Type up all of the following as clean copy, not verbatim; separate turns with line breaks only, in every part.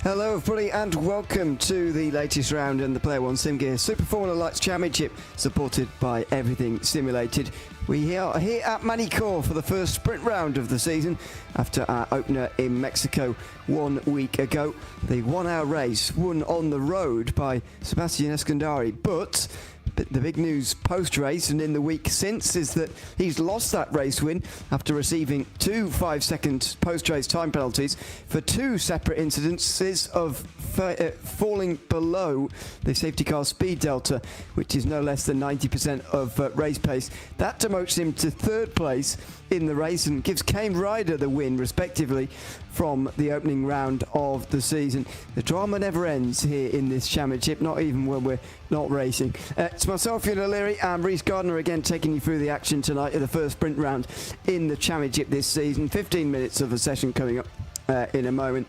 Hello everybody and welcome to the latest round in the Player1 Sim Gear Super Formula Lights Championship, supported by Everything Simulated. We are here at Magny-Cours for the first sprint round of the season after our opener in Mexico 1 week ago. The 1 hour race won on the road by Sebastian Eskandari, but the big news post-race and in the week since is that he's lost that race win after receiving 2 5-second post-race time penalties for 2 separate incidences of falling below the safety car speed delta, which is no less than 90% of race pace. That demotes him to 3rd place in the race and gives Kane Ryder the win, respectively, from the opening round of the season. The drama never ends here in this championship, not even when we're not racing. It's myself, Ian O'Leary, and Reece Gardner again taking you through the action tonight of the first sprint round in the championship this season. 15 minutes of a session coming up in a moment,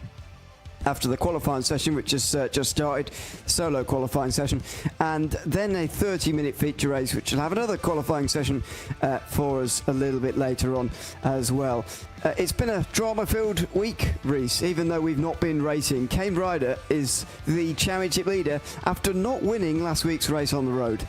after the qualifying session, which has just started, solo qualifying session, and then a 30-minute feature race, which will have another qualifying session for us a little bit later on as well. It's been a drama-filled week, Reece, even though we've not been racing. Kane Ryder is the championship leader after not winning last week's race on the road.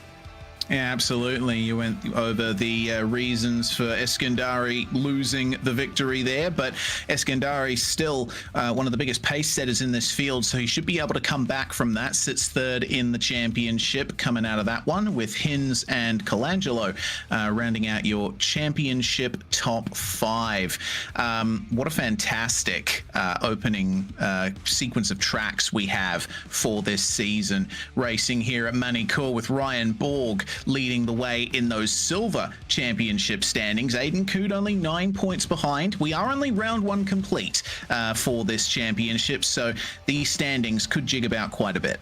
Yeah, absolutely. You went over the reasons for Eskandari losing the victory there, but Eskandari still one of the biggest pace setters in this field, so he should be able to come back from that. Sits 3rd in the championship coming out of that one, with Hins and Colangelo rounding out your championship top 5. What a fantastic opening sequence of tracks we have for this season. Racing here at Magny-Cours with Ryan Borg leading the way in those silver championship standings. Aiden Coot only 9 points behind. We are only round 1 complete for this championship, so the standings could jig about quite a bit.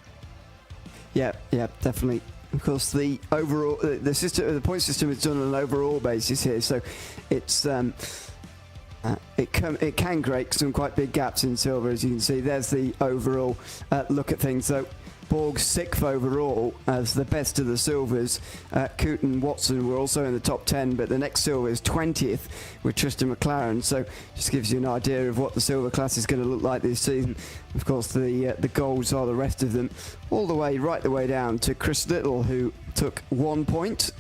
Yeah,
definitely. Of course, the overall the point system is done on an overall basis here, so it's it can create some quite big gaps in silver, as you can see. There's the overall look at things. So Borg's 6th overall as the best of the silvers. Coot and Watson were also in the top 10, but the next silver is 20th with Tristan McLaren, so just gives you an idea of what the silver class is going to look like this season. Of course, the golds are the rest of them, all the way right the way down to Chris Little, who took 1 point.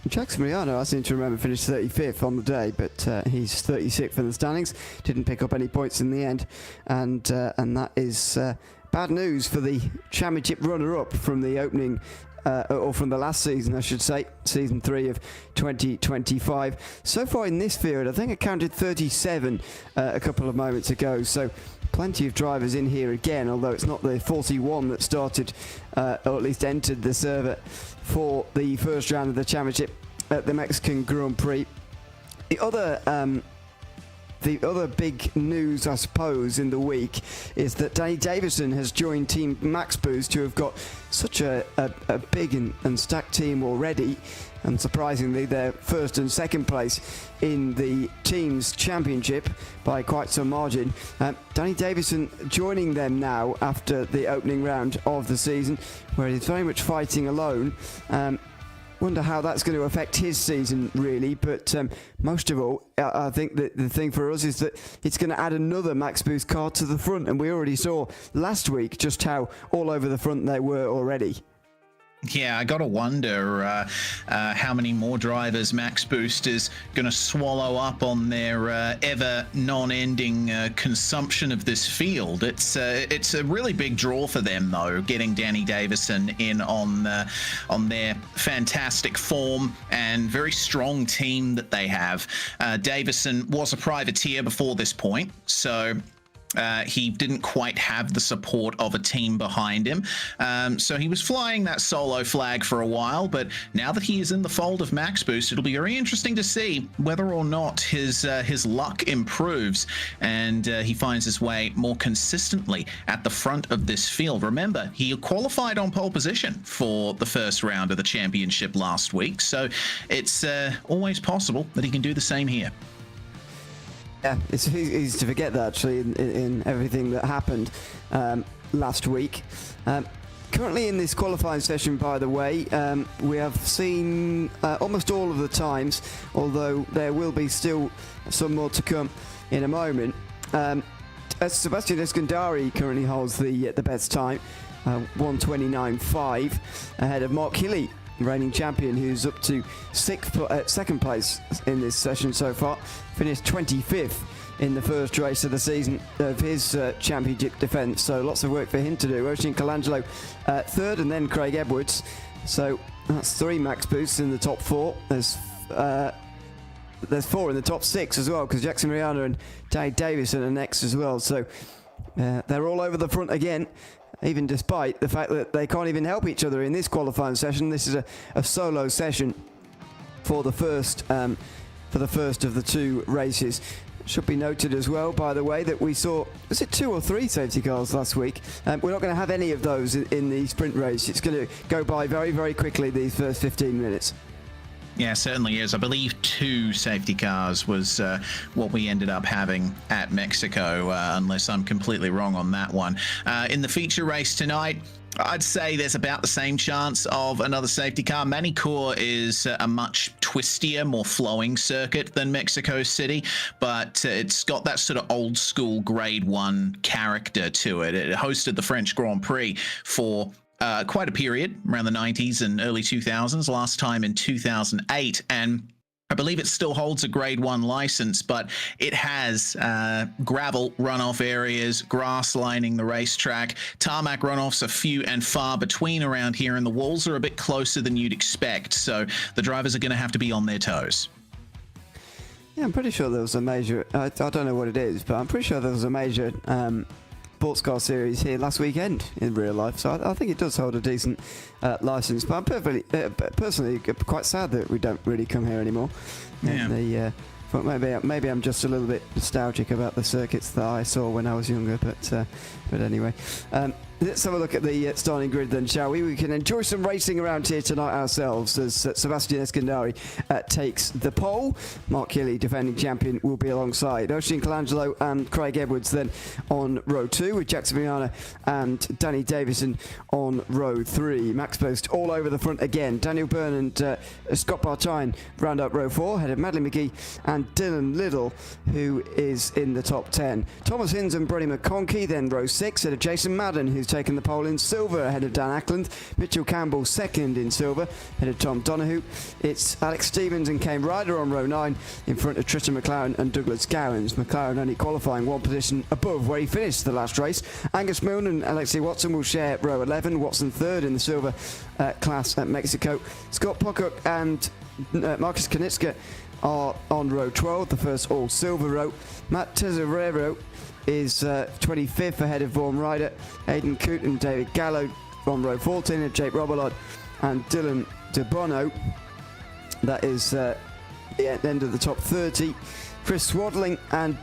Jackson Mariano, I seem to remember, finished 35th on the day, but he's 36th in the standings. Didn't pick up any points in the end, and that is bad news for the championship runner-up from the opening, or from the last season, I should say, season 3 of 2025. So far in this field, I think I counted 37 a couple of moments ago, so plenty of drivers in here again, although it's not the 41 that started, or at least entered the server for the first round of the championship at the Mexican Grand Prix. The other big news, I suppose, in the week is that Danny Davison has joined Team Max Boost, who have got such a big and stacked team already. And surprisingly, they're 1st and 2nd place in the team's championship by quite some margin. Danny Davison joining them now after the opening round of the season, where he's very much fighting alone. Wonder how that's going to affect his season, really, but most of all, I think that the thing for us is that it's going to add another Max Boost car to the front, and we already saw last week just how all over the front they were already.
Yeah, I gotta wonder how many more drivers Max Boost is going to swallow up on their ever non-ending consumption of this field. It's a really big draw for them, though, getting Danny Davison in on their fantastic form and very strong team that they have. Davison was a privateer before this point, so he didn't quite have the support of a team behind him, so he was flying that solo flag for a while, but now that he is in the fold of Max Boost, it'll be very interesting to see whether or not his luck improves and he finds his way more consistently at the front of this field. Remember, he qualified on pole position for the first round of the championship last week, so it's always possible that he can do the same here.
Yeah, it's easy to forget that, actually, in everything that happened last week. Currently in this qualifying session, by the way, we have seen almost all of the times, although there will be still some more to come in a moment. Sebastian Eskandari currently holds the best time, 1:29.5, ahead of Mark Hilly, reigning champion, who's up to second place in this session so far. Finished 25th in the first race of the season of his championship defence, so lots of work for him to do. Oisin Colangelo third, and then Craig Edwards. So that's 3 max boosts in the top 4. There's 4 in the top 6 as well, because Jackson Rihanna and Danny Davison are next as well. So they're all over the front again, even despite the fact that they can't even help each other in this qualifying session. This is a solo session for the first of the 2 races. Should be noted as well, by the way, that we saw, was it 2 or 3 safety cars last week? We're not going to have any of those in the sprint race. It's going to go by very, very quickly, these first 15 minutes.
Yeah, certainly is. I believe 2 safety cars was what we ended up having at Mexico, unless I'm completely wrong on that one. In the feature race tonight, I'd say there's about the same chance of another safety car. Magny-Cours is a much twistier, more flowing circuit than Mexico City, but it's got that sort of old school grade 1 character to it. It hosted the French Grand Prix for quite a period, around the 90s and early 2000s, last time in 2008, and I believe it still holds a grade 1 license, but it has gravel runoff areas, grass lining the racetrack, tarmac runoffs are few and far between around here, and the walls are a bit closer than you'd expect, so the drivers are going to have to be on their toes.
Yeah, I'm pretty sure there was a major, I don't know what it is, but I'm pretty sure there was a major sports car series here last weekend in real life, so I think it does hold a decent license. But I'm personally quite sad that we don't really come here anymore.
Yeah.
But maybe I'm just a little bit nostalgic about the circuits that I saw when I was younger. But anyway, let's have a look at the starting grid then, shall we? We can enjoy some racing around here tonight ourselves as Sebastian Eskandari takes the pole. Mark Hilly, defending champion, will be alongside Oisin Colangelo and Craig Edwards then on row 2, with Jackson Miana and Danny Davison on row 3. Max Post all over the front again. Daniel Byrne and Scott Bartine round up row 4, ahead of Madeline McGee and Dylan Liddell, who is in the top 10. Thomas Hinds and Brody McConkey then row 6, ahead of Jason Madden, who's taken the pole in silver, ahead of Dan Ackland. Mitchell Campbell second in silver, ahead of Tom Donahue. It's Alex Stevens and Kane Ryder on row 9, in front of Tristan McLaren and Douglas Gowans. McLaren only qualifying 1 position above where he finished the last race. Angus Milne and Alexei Watson will share row 11, Watson third in the silver class at Mexico. Scott Pocock and Marcus Kanitska are on row 12, the first all-silver row. Matt Tesorero is 25th, ahead of Vaughan Ryder. Aidan Coote and David Gallo on row 14, of Jake Robillard and Dylan De Bono. That is the end of the top 30. Chris Swadling and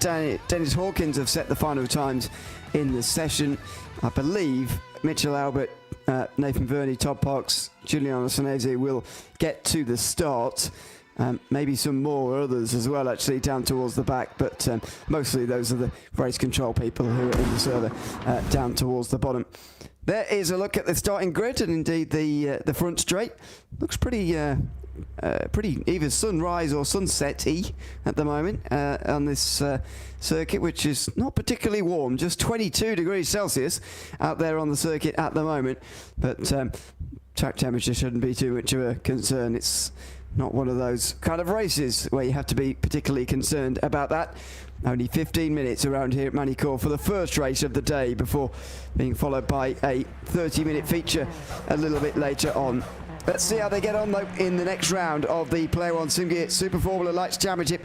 Dennis Hawkins have set the final times in the session. I believe Mitchell Albert, Nathan Verney, Todd Parks, Giuliano Sanese will get to the start. Maybe some more others as well, actually, down towards the back, but mostly those are the race control people who are in the server down towards the bottom. There is a look at the starting grid, and indeed the front straight looks pretty either sunrise or sunset-y at the moment on this circuit, which is not particularly warm, just 22 degrees Celsius out there on the circuit at the moment, but track temperature shouldn't be too much of a concern. It's not one of those kind of races where you have to be particularly concerned about that. Only 15 minutes around here at Magny-Cours for the first race of the day, before being followed by a 30-minute feature a little bit later on. Let's see how they get on, though, in the next round of the Player1 Sim Gear Super Formula Lights Championship.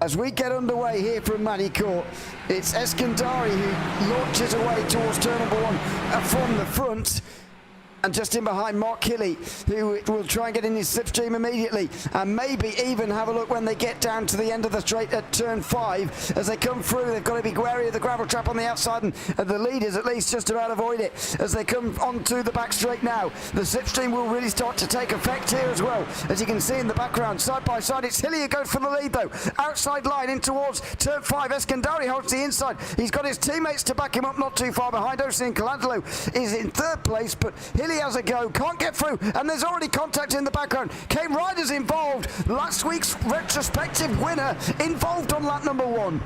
As we get underway here from Magny-Cours, it's Eskandari who launches away towards turn number 1 from the front. And just in behind, Mark Hilly, who will try and get in his slipstream immediately, and maybe even have a look when they get down to the end of the straight at turn 5. As they come through, they've got to be wary of the gravel trap on the outside, and the leaders at least just about avoid it as they come onto the back straight now. The slipstream will really start to take effect here as well, as you can see in the background. Side by side, it's Hilly who goes for the lead, though. Outside line in towards turn 5. Eskandari holds the inside. He's got his teammates to back him up not too far behind. Oisin Colangelo is in 3rd place, but Hilly has a go, can't get through, and there's already contact in the background. Kane Ryder's involved, last week's retrospective winner, involved on lap number 1.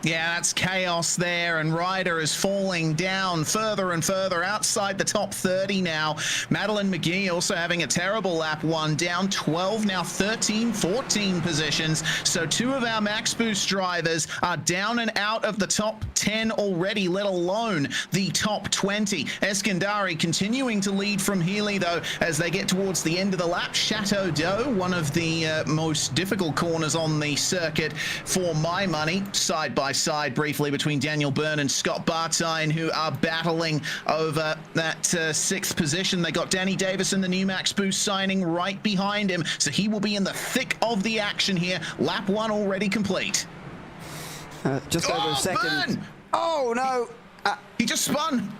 Yeah, that's chaos there, and Ryder is falling down further and further outside the top 30 now. Madeline McGee also having a terrible lap 1, down 12 now, 13, 14 positions. So 2 of our Max Boost drivers are down and out of the top 10 already, let alone the top 20. Eskandari continuing to lead from Healy, though, as they get towards the end of the lap. Chateau d'Eau, one of the most difficult corners on the circuit for my money, side by side briefly between Daniel Byrne and Scott Bartine, who are battling over that 6th position. They got Danny Davison, the new Max Boost signing, right behind him, so he will be in the thick of the action here. Lap 1 already complete.
Just over a second.
Byrne!
Oh no!
He just spun.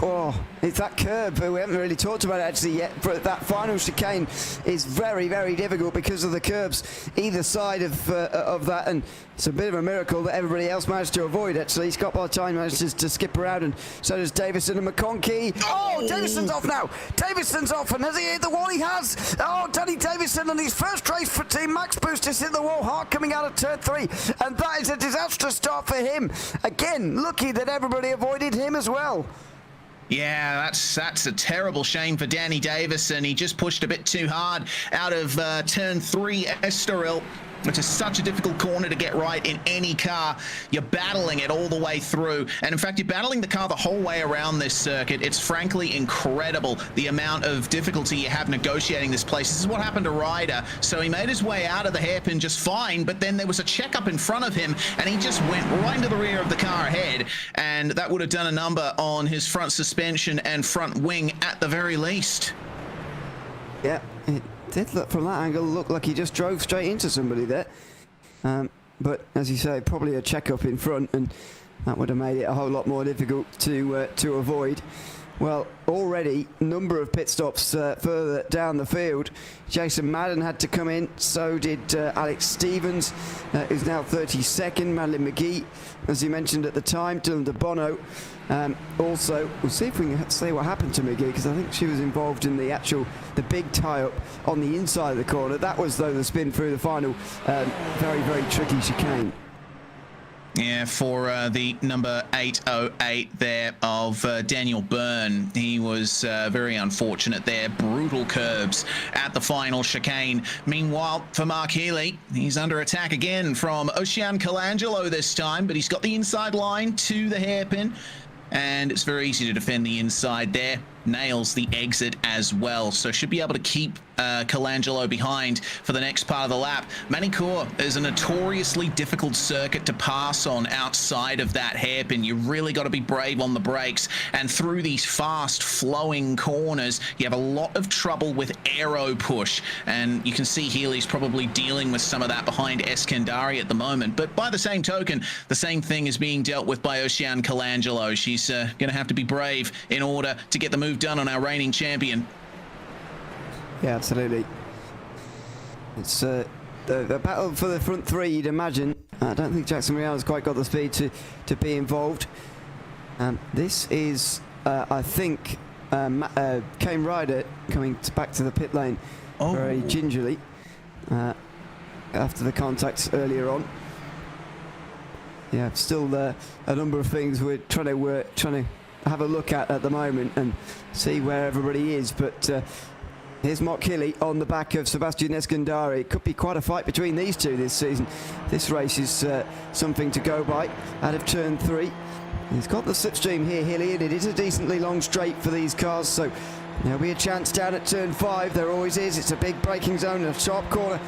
Oh, it's that curb. We haven't really talked about it actually yet, but that final chicane is very, very difficult because of the curbs either side of that, and it's a bit of a miracle that everybody else managed to avoid actually. Scott Bartine manages to skip around, and so does Davison and McConkey. Oh, Davison's off now! Davison's off, and has he hit the wall? He has! Oh, Danny Davison, and his first race for Team Max Boost has hit the wall hard coming out of turn 3, and that is a disastrous start for him. Again, lucky that everybody avoided him as well.
Yeah, that's a terrible shame for Danny Davison. He just pushed a bit too hard out of turn 3 Estoril, which is such a difficult corner to get right in any car. You're battling it all the way through, and in fact you're battling the car the whole way around this circuit. It's frankly incredible the amount of difficulty you have negotiating this place. This is what happened to Ryder. So he made his way out of the hairpin just fine, but then there was a checkup in front of him and he just went right into the rear of the car ahead, and that would have done a number on his front suspension and front wing at the very least.
Yeah, it did look from that angle, look like he just drove straight into somebody there. But as you say, probably a checkup in front, and that would have made it a whole lot more difficult to avoid. Well, already number of pit stops further down the field. Jason Madden had to come in, so did Alex Stevens, who's now 32nd. Madeline McGee, as you mentioned at the time, Dylan De Bono. Also, we'll see if we can say what happened to McGee, because I think she was involved in the big tie-up on the inside of the corner. That was, though, the spin through the final very, very tricky chicane.
Yeah, for the number 808 there of Daniel Byrne. He was very unfortunate there. Brutal curbs at the final chicane. Meanwhile, for Mark Healy, he's under attack again from Ocean Colangelo this time, but he's got the inside line to the hairpin, and it's very easy to defend the inside there. Nails the exit as well, so should be able to keep Colangelo behind for the next part of the lap. Magny-Cours is a notoriously difficult circuit to pass on outside of that hairpin. You really got to be brave on the brakes, and through these fast flowing corners you have a lot of trouble with aero push, and you can see Healy's probably dealing with some of that behind Eskandari at the moment. But by the same token, the same thing is being dealt with by Ocean Colangelo. She's going to have to be brave in order to get the move done on our reigning champion.
Yeah, absolutely. It's the battle for the front 3, you'd imagine. I don't think Jackson Rial's quite got the speed to be involved. This is, I think, Kane Ryder coming back to the pit lane very gingerly after the contacts earlier on. Yeah, still a number of things we're trying to have a look at the moment and see where everybody is, but here's Mark Healy on the back of Sebastian Eskandari. It could be quite a fight between these two this season. This race is something to go by out of turn 3. He's got the slipstream here, Healy, and it is a decently long straight for these cars, so there'll be a chance down at turn 5. There always is. It's a big braking zone and a sharp corner.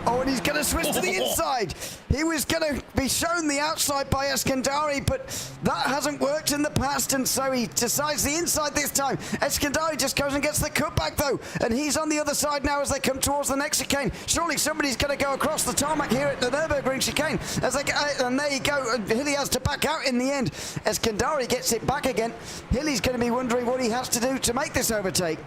Oh, and he's going to switch to the inside. He was going to be shown the outside by Eskandari, but that hasn't worked in the past, and so he decides the inside this time. Eskandari just goes and gets the cutback, though, and he's on the other side now as they come towards the next chicane. Surely somebody's going to go across the tarmac here at the Nürburgring chicane. And there you go. Hilly has to back out in the end. Eskandari gets it back again. Hilly's going to be wondering what he has to do to make this overtake.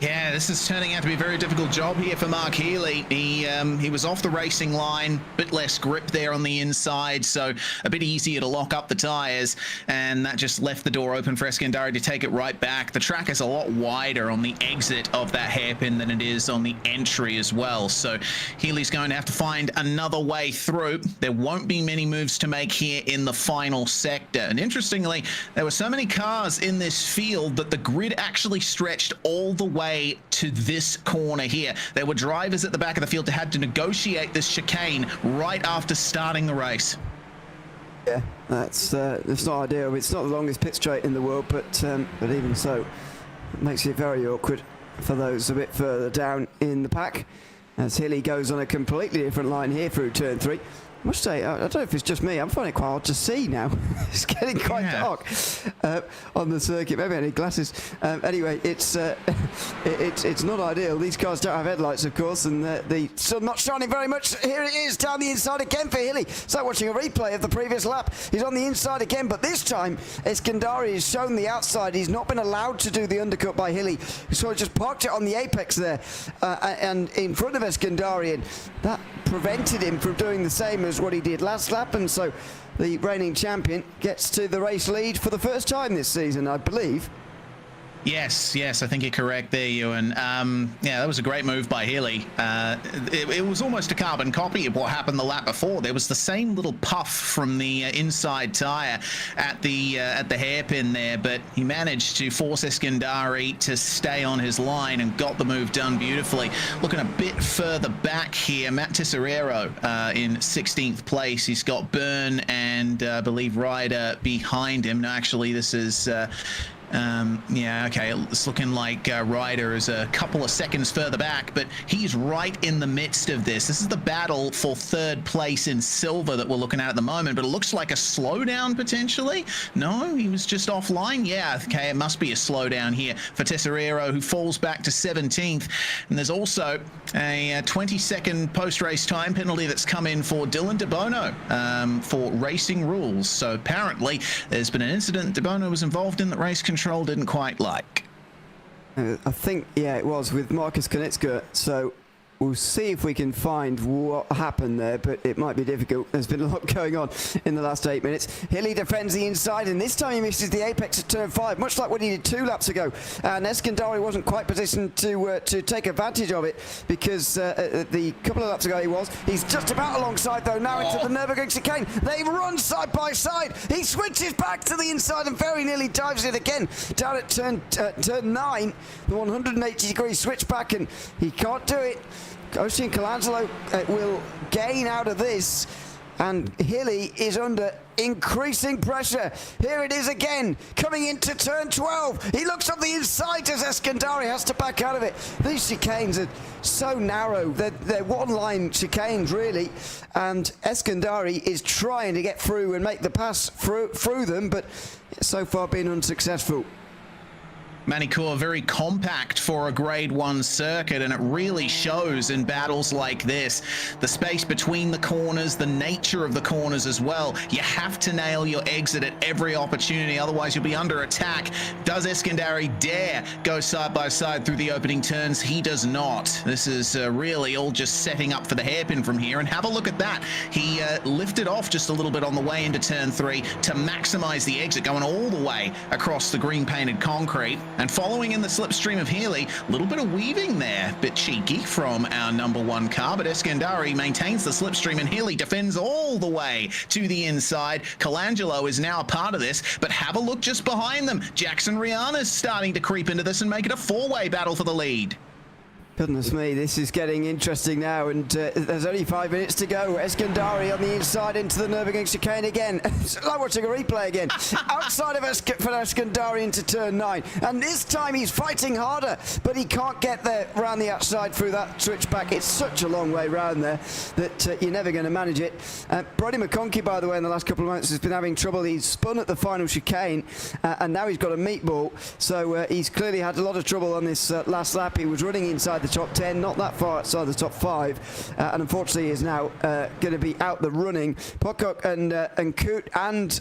Yeah, this is turning out to be a very difficult job here for Mark Healy. He was off the racing line, bit less grip there on the inside, so a bit easier to lock up the tyres, and that just left the door open for Eskandari to take it right back. The track is a lot wider on the exit of that hairpin than it is on the entry as well, so Healy's going to have to find another way through. There won't be many moves to make here in the final sector, and interestingly, there were so many cars in this field that the grid actually stretched all the way to this corner here. There were drivers at the back of the field who had to negotiate this chicane right after starting the race.
Yeah, that's not ideal. It's not the longest pit straight in the world, but even so, it makes it very awkward for those a bit further down in the pack. As Hilly goes on a completely different line here through turn 3. I must say, I don't know if it's just me, I'm finding it quite hard to see now. It's getting quite dark on the circuit. Maybe I need glasses. Anyway, it's not ideal. These cars don't have headlights, of course, and the sun not shining very much. Here it is, down the inside again for Hilly. It's like watching a replay of the previous lap. He's on the inside again, but this time, Eskandari has shown the outside. He's not been allowed to do the undercut by Hilly, so he just parked it on the apex there, and in front of Eskandari, and that prevented him from doing the same as what he did last lap, and so the reigning champion gets to the race lead for the first time this season, I believe.
Yes, I think you're correct there, Ewan. Yeah, that was a great move by Healy. It was almost a carbon copy of what happened the lap before. There was the same little puff from the inside tyre at the hairpin there, but he managed to force Eskandari to stay on his line and got the move done beautifully. Looking a bit further back here, Matt Tesoriero in 16th place. He's got Byrne and I believe Ryder behind him. No, actually, this is... yeah, okay, it's looking like Ryder is a couple of seconds further back, but he's right in the midst of this. This is the battle for third place in silver that we're looking at the moment, but it looks like a slowdown potentially. No, he was just offline. Yeah, okay, it must be a slowdown here for Tesoriero, who falls back to 17th. And there's also a 20-second post-race time penalty that's come in for Dylan De Bono for racing rules. So apparently there's been an incident De Bono was involved in that race control didn't quite like.
I think, yeah, it was with Marcus Konitska, so we'll see if we can find what happened there, but it might be difficult. There's been a lot going on in the last 8 minutes. Hilly defends the inside, and this time he misses the apex at turn 5, much like what he did 2 laps ago. And Eskandari wasn't quite positioned to take advantage of it, because the couple of laps ago he was. He's just about alongside, though, now into the Nürburgring chicane. They run side by side. He switches back to the inside and very nearly dives it again down at turn 9, the 180-degree switch back, and he can't do it. Ocean Colangelo will gain out of this, and Hilly is under increasing pressure. Here it is again, coming into turn 12. He looks up the inside as Eskandari has to back out of it. These chicanes are so narrow. They're one-line chicanes, really, and Eskandari is trying to get through and make the pass through them, but so far been unsuccessful.
Magny-Cours very compact for a grade 1 circuit, and it really shows in battles like this. The space between the corners, the nature of the corners as well. You have to nail your exit at every opportunity, otherwise you'll be under attack. Does Eskandari dare go side by side through the opening turns? He does not. This is really all just setting up for the hairpin from here, and have a look at that. He lifted off just a little bit on the way into turn 3 to maximize the exit, going all the way across the green painted concrete. And following in the slipstream of Healy, a little bit of weaving there, bit cheeky from our number 1 car, but Eskandari maintains the slipstream and Healy defends all the way to the inside. Colangelo is now a part of this, but have a look just behind them. Jackson Rihanna's starting to creep into this and make it a 4-way battle for the lead.
Goodness me, this is getting interesting now, and there's only 5 minutes to go. Eskandari on the inside into the Nürburgring chicane again. It's like watching a replay again. Outside of Eskandari into turn 9, and this time he's fighting harder, but he can't get there around the outside through that switchback. It's such a long way round there that you're never going to manage it. Brody McConkey, by the way, in the last couple of months has been having trouble. He's spun at the final chicane, and now he's got a meatball, so he's clearly had a lot of trouble on this last lap. He was running inside the top 10, not that far outside the top 5, and unfortunately is now going to be out the running. Pocock and Coot and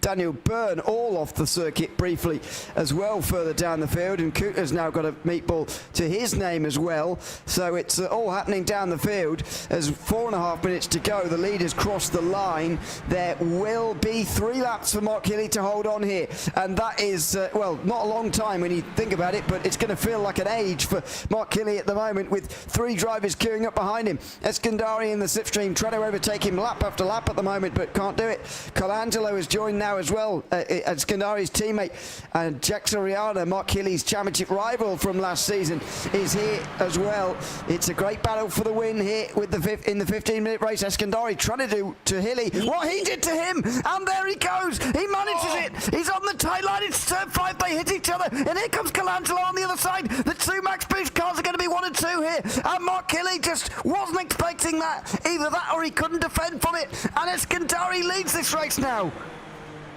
Daniel Byrne all off the circuit briefly as well further down the field, and Cooter's now got a meatball to his name as well. So it's all happening down the field as 4.5 minutes to go. The leaders cross the line. There will be 3 laps for Mark Healy to hold on here, and that is, well, not a long time when you think about it, but it's going to feel like an age for Mark Healy at the moment with 3 drivers queuing up behind him. Eskandari in the slipstream trying to overtake him lap after lap at the moment, but can't do it. Colangelo has joined now as well, Eskandari's teammate, and Jack Soriano, Mark Healy's championship rival from last season, is here as well. It's a great battle for the win here with in the 15-minute race. Eskandari trying to do to Healy what he did to him, and there he goes. He manages it. He's on the tight line. It's turn 5. They hit each other, and here comes Colangelo on the other side. The 2 Max Boost cars are going to be 1 and 2 here, and Mark Healy just wasn't expecting that. Either that or he couldn't defend from it, and Eskandari leads this race now.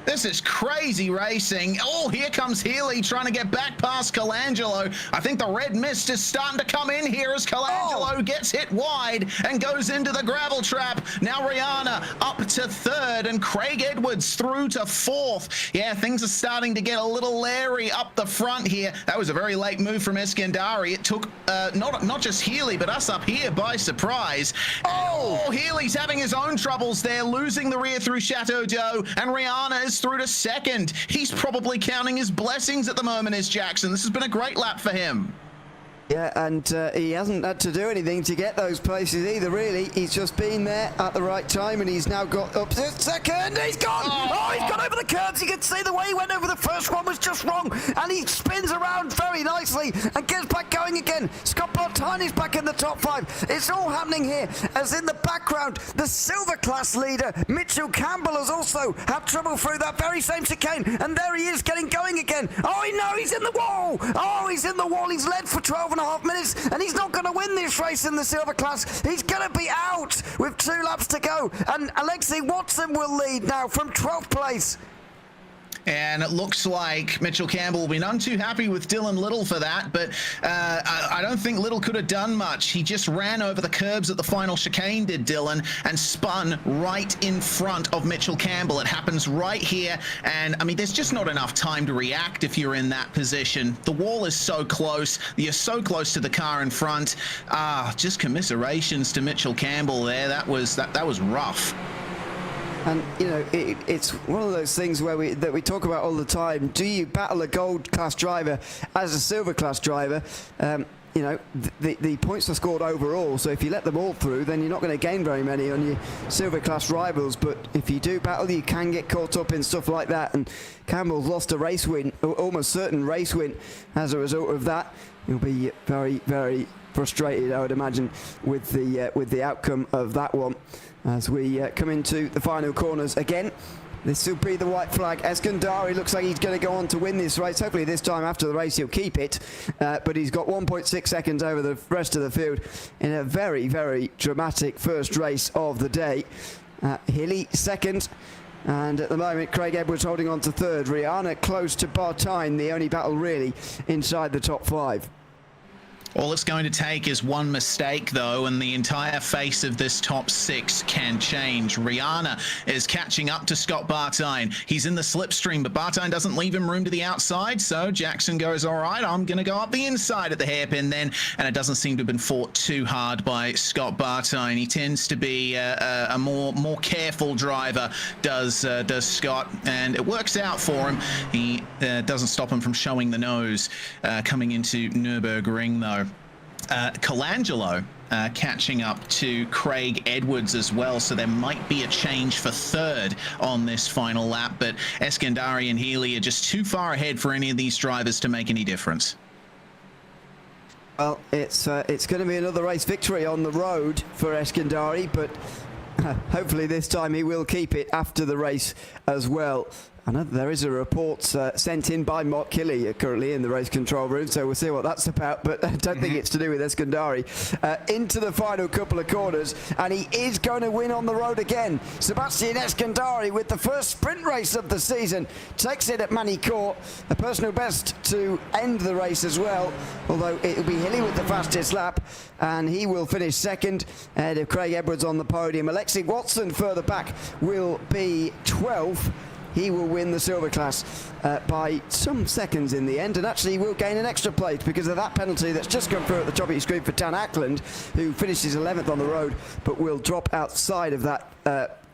This is crazy racing. Oh, here comes Healy trying to get back past Colangelo. I think the red mist is starting to come in here as Colangelo gets hit wide and goes into the gravel trap. Now Rihanna up to 3rd and Craig Edwards through to 4th. Yeah, things are starting to get a little leery up the front here. That was a very late move from Eskandari. It took not just Healy, but us up here by surprise. Oh, Healy's having his own troubles there, losing the rear through Chateau d'Eau, and Rihanna is through to 2nd. He's probably counting his blessings at the moment, is Jackson. This has been a great lap for him.
Yeah, and he hasn't had to do anything to get those places either, really. He's just been there at the right time, and he's now got up to 2nd. He's gone! Oh, he's gone over the curbs. You can see the way he went over the first one was just wrong, and he spins around very nicely and gets back going again. Scott Bartine is back in the top 5. It's all happening here, as in the background, the silver class leader, Mitchell Campbell, has also had trouble through that very same chicane, and there he is getting going again. Oh, no, he's in the wall! Oh, he's in the wall. He's led for 12.5 minutes, and he's not going to win this race in the silver class. He's going to be out with 2 laps to go, and Alexei Watson will lead now from 12th place.
And it looks like Mitchell Campbell will be none too happy with Dylan Little for that, but I don't think Little could have done much. He just ran over the curbs at the final chicane, did Dylan, and spun right in front of Mitchell Campbell. It happens right here, and I mean, there's just not enough time to react if you're in that position. The wall is so close. You're so close to the car in front. Just commiserations to Mitchell Campbell there. That was rough.
And, you know, it's one of those things where we talk about all the time. Do you battle a gold class driver as a silver class driver? You know, the points are scored overall, so if you let them all through, then you're not going to gain very many on your silver class rivals. But if you do battle, you can get caught up in stuff like that. And Campbell's lost a race win, almost certain race win, as a result of that. He'll be very, very frustrated, I would imagine, with the outcome of that one. As we come into the final corners again. This will be the white flag. Eskandari looks like he's going to go on to win this race. Hopefully this time after the race he'll keep it. But he's got 1.6 seconds over the rest of the field in a very, very dramatic first race of the day. Healy 2nd. And at the moment, Craig Edwards holding on to 3rd. Rihanna close to Bartine, the only battle really inside the top 5.
All it's going to take is one mistake, though, and the entire face of this top 6 can change. Rihanna is catching up to Scott Bartine. He's in the slipstream, but Bartine doesn't leave him room to the outside, so Jackson goes, all right, I'm going to go up the inside at the hairpin then, and it doesn't seem to have been fought too hard by Scott Bartine. He tends to be a more careful driver, does Scott, and it works out for him. He doesn't stop him from showing the nose coming into Nürburgring, though. Colangelo catching up to Craig Edwards as well, so there might be a change for 3rd on this final lap, but Eskandari and Healy are just too far ahead for any of these drivers to make any difference.
Well, it's going to be another race victory on the road for Eskandari, but hopefully this time he will keep it after the race as well. I know there is a report sent in by Mark Healy currently in the race control room, so we'll see what that's about, but I don't think it's to do with Eskandari. Into the final couple of corners, and he is going to win on the road again. Sebastian Eskandari, with the first sprint race of the season, takes it at Magny-Cours, a personal best to end the race as well, although it will be Healy with the fastest lap, and he will finish 2nd ahead of Craig Edwards on the podium. Alexei Watson further back will be 12th. he will win the silver class by some seconds in the end, and actually will gain an extra plate because of that penalty that's just come through at the top of your screen for Dan Ackland, who finishes 11th on the road, but will drop outside of that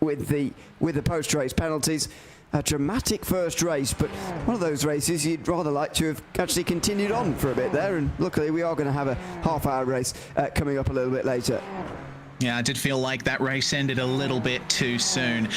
with the post-race penalties. A dramatic first race, but one of those races you'd rather like to have actually continued on for a bit there, and luckily we are going to have a half-hour race coming up a little bit later.
Yeah, I did feel like that race ended a little bit too soon.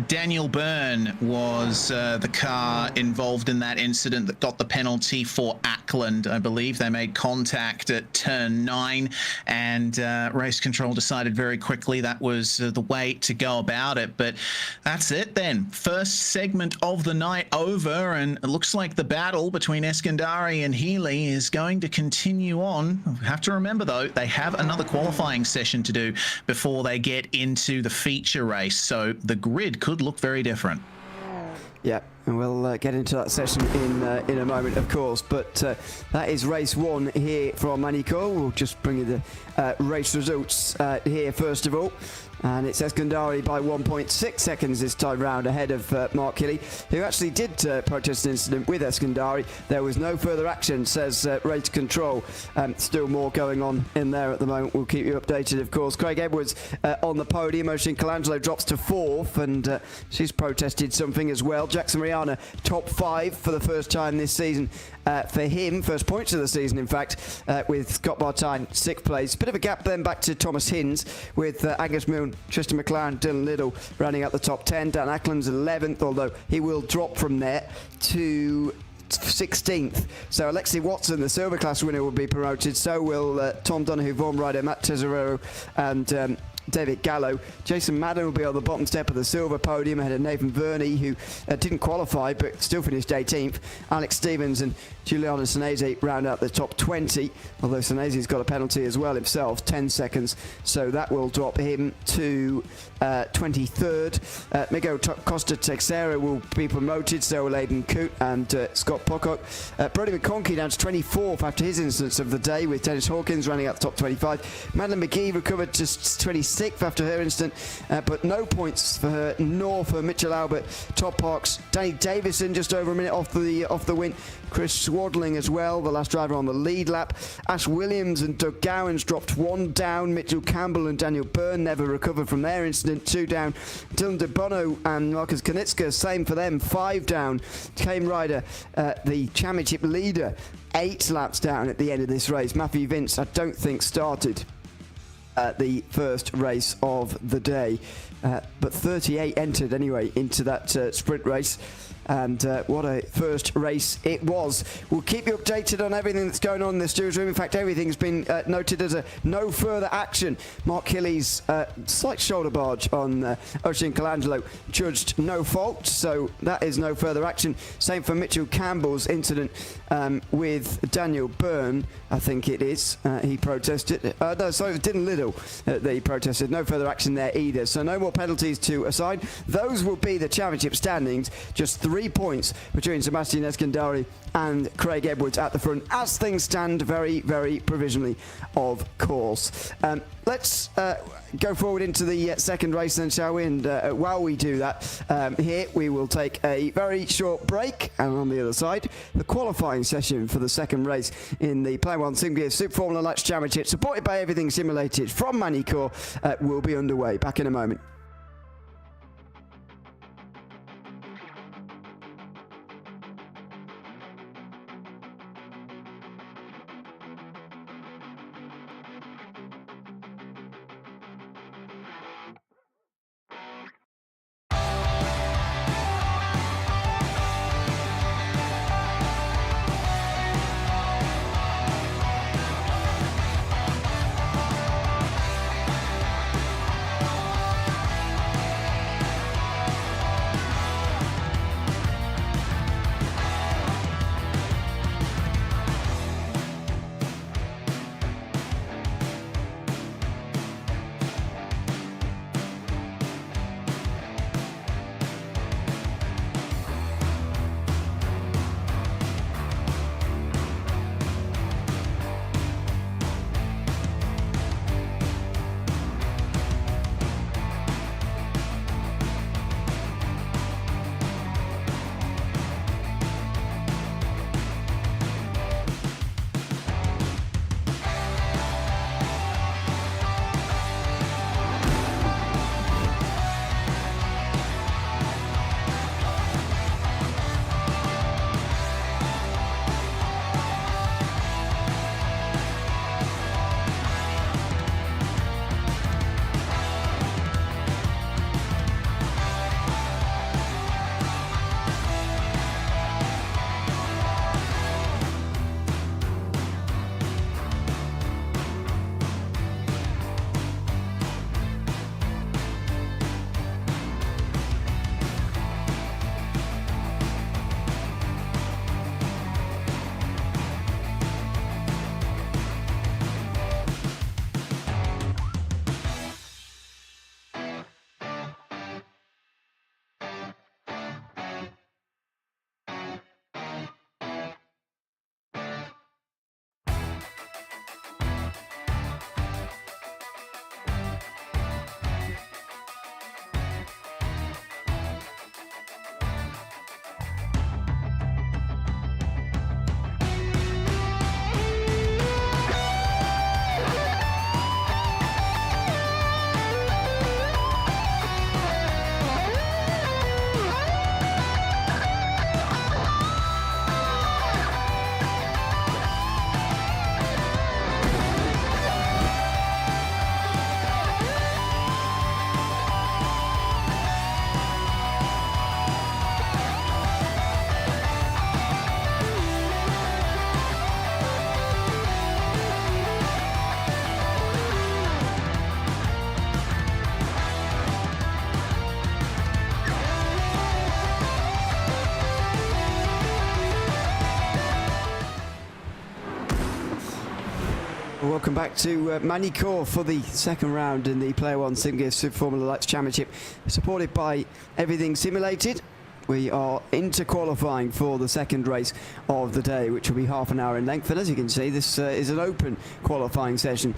Daniel Byrne was the car involved in that incident that got the penalty for Ackland. I believe they made contact at turn 9, and race control decided very quickly that was the way to go about it. But that's it then. First segment of the night over, and it looks like the battle between Eskandari and Healy is going to continue on. Have to remember, though, they have another qualifying session to do before they get into the feature race, so the grid could look very different.
Yeah, and we'll get into that session in a moment, of course, but that is race 1 here from Magny-Cours. We'll just bring you the race results here first of all. And it's Eskandari by 1.6 seconds this time round ahead of Mark Healy, who actually did protest an incident with Eskandari. There was no further action, says race control. Still more going on in there at the moment. We'll keep you updated, of course. Craig Edwards on the podium. Oisin Colangelo drops to 4th, and she's protested something as well. Jackson Rihanna, top 5 for the first time this season. For him, first points of the season, in fact, with Scott Bartine, 6th place. Bit of a gap then back to Thomas Hinds with Angus Milne, Tristan McLaren, Dylan Liddell rounding out the top 10. Dan Ackland's 11th, although he will drop from there to 16th. So Alexi Watson, the silver class winner, will be promoted. So will Tom Donoghue, Vaughan Ryder, Matt Tesorero, and David Gallo. Jason Madden will be on the bottom step of the silver podium ahead of Nathan Verney, who didn't qualify but still finished 18th. Alex Stevens and Giuliano Senese round out the top 20, although Senese's got a penalty as well himself, 10 seconds, so that will drop him to 23rd. Miguel Costa Texera will be promoted, so will Aidan Coote and Scott Pocock. Brody McConkey down to 24th after his instance of the day, with Dennis Hawkins running out the top 25. Madeline McGee recovered to 26th after her incident, but no points for her, nor for Mitchell Albert. Todd Parks, Danny Davison just over a minute off the win. Chris Swadling as well, the last driver on the lead lap. Ash Williams and Doug Gowans dropped 1 down. Mitchell Campbell and Daniel Byrne never recovered from their incident, 2 down. Dylan De Bono and Marcus Konitska, same for them, 5 down. Kane Ryder, the championship leader, 8 laps down at the end of this race. Matthew Vince, I don't think started the first race of the day, but 38 entered anyway into that sprint race. And what a first race it was. We'll keep you updated on everything that's going on in the stewards room. In fact, everything's been noted as a no further action. Mark Healy's slight shoulder barge on Oisin Colangelo judged no fault, so that is no further action. Same for Mitchell Campbell's incident with Daniel Byrne, I think it is. He protested. No, sorry, it was Dylan Liddell that he protested. No further action there either. So no more penalties to assign. Those will be the championship standings. Just 3 points between Sebastian Eskandari and Craig Edwards at the front, as things stand, very, very provisionally, of course. Let's go forward into the second race then, shall we? And while we do that, here we will take a very short break, and on the other side, the qualifying session for the second race in the Player1 Sim Gear Super Formula Lights Championship, supported by Everything Simulated from Magny-Cours, will be underway. Back in a moment. Welcome back to Magny-Cours for the second round in the Player1 Sim Gear Super Formula Lights Championship, supported by Everything Simulated. We are into qualifying for the second race of the day, which will be half an hour in length. And as you can see, this is an open qualifying session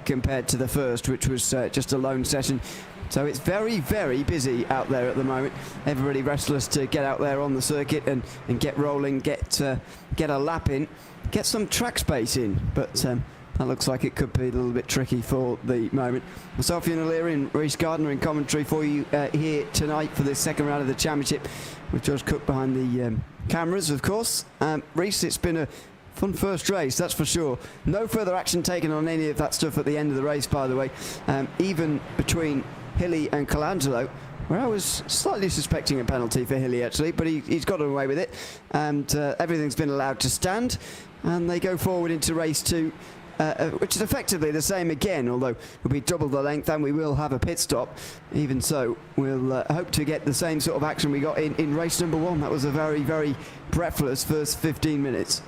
compared to the first, which was just a lone session. So it's very, very busy out there at the moment. Everybody restless to get out there on the circuit and get rolling, get a lap in, get some track space in. But that looks like it could be a little bit tricky for the moment. Myself, Ian O'Leary and Reece Gardner in commentary for you here tonight for this second round of the championship, with George Cook behind the cameras, of course. Reece, it's been a fun first race, that's for sure. No further action taken on any of that stuff at the end of the race, by the way. Even between Hilly and Colangelo, where I was slightly suspecting a penalty for Hilly, actually, but he's got away with it. And everything's been allowed to stand. And they go forward into race two, which is effectively the same again, although we'll be double the length and we will have a pit stop. Even so, we'll hope to get the same sort of action we got in race number one. That was a very, very breathless first 15 minutes.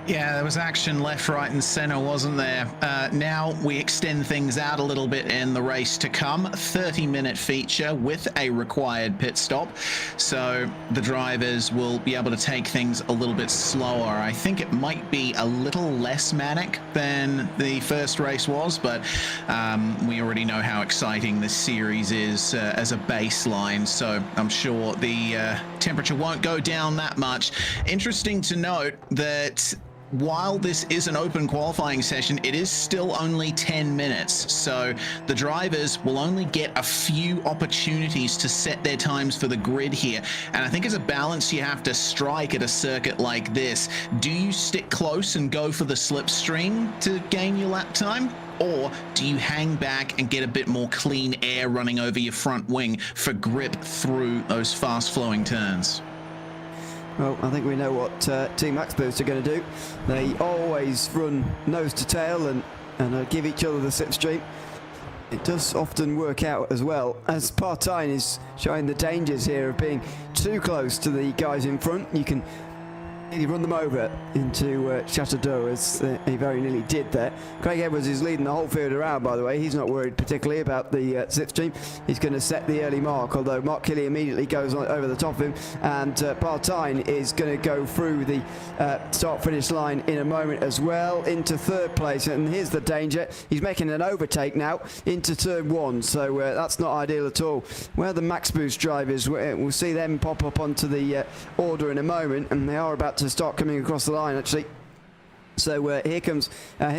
Yeah, there was action left, right and centre, wasn't there? Now we extend things out a little bit in the race to come. 30-minute feature with a required pit stop. So the drivers will be able to take things a little bit slower. I think it might be a little less manic than the first race was, but we already know how exciting this series is as a baseline. So I'm sure the temperature won't go down that much. Interesting to note that while this is an open qualifying session, it is still only 10 minutes. So the drivers will only get a few opportunities to set their times for the grid here. And I think it's a balance you have to strike at a circuit like this. Do you stick close and go for the slipstream to gain your lap time? Or do you hang back and get a bit more clean air running over your front wing for grip through those fast-flowing turns?
Well, I think we know what Team MaxBoost are going to do. They always run nose to tail and give each other the slipstream. It does often work out as well, as Partine is showing the dangers here of being too close to the guys in front. You can nearly run them over into Chateau, as he very nearly did there. Craig Edwards is leading the whole field around, by the way. He's not worried particularly about the slipstream. He's going to set the early mark, although Mark Kelly immediately goes on over the top of him, and Partine is going to go through the start-finish line in a moment as well, into third place. And here's the danger. He's making an overtake now into turn one, so that's not ideal at all. Where the MaxBoost drivers, we'll see them pop up onto the order in a moment, and they are about to start coming across the line, actually. So here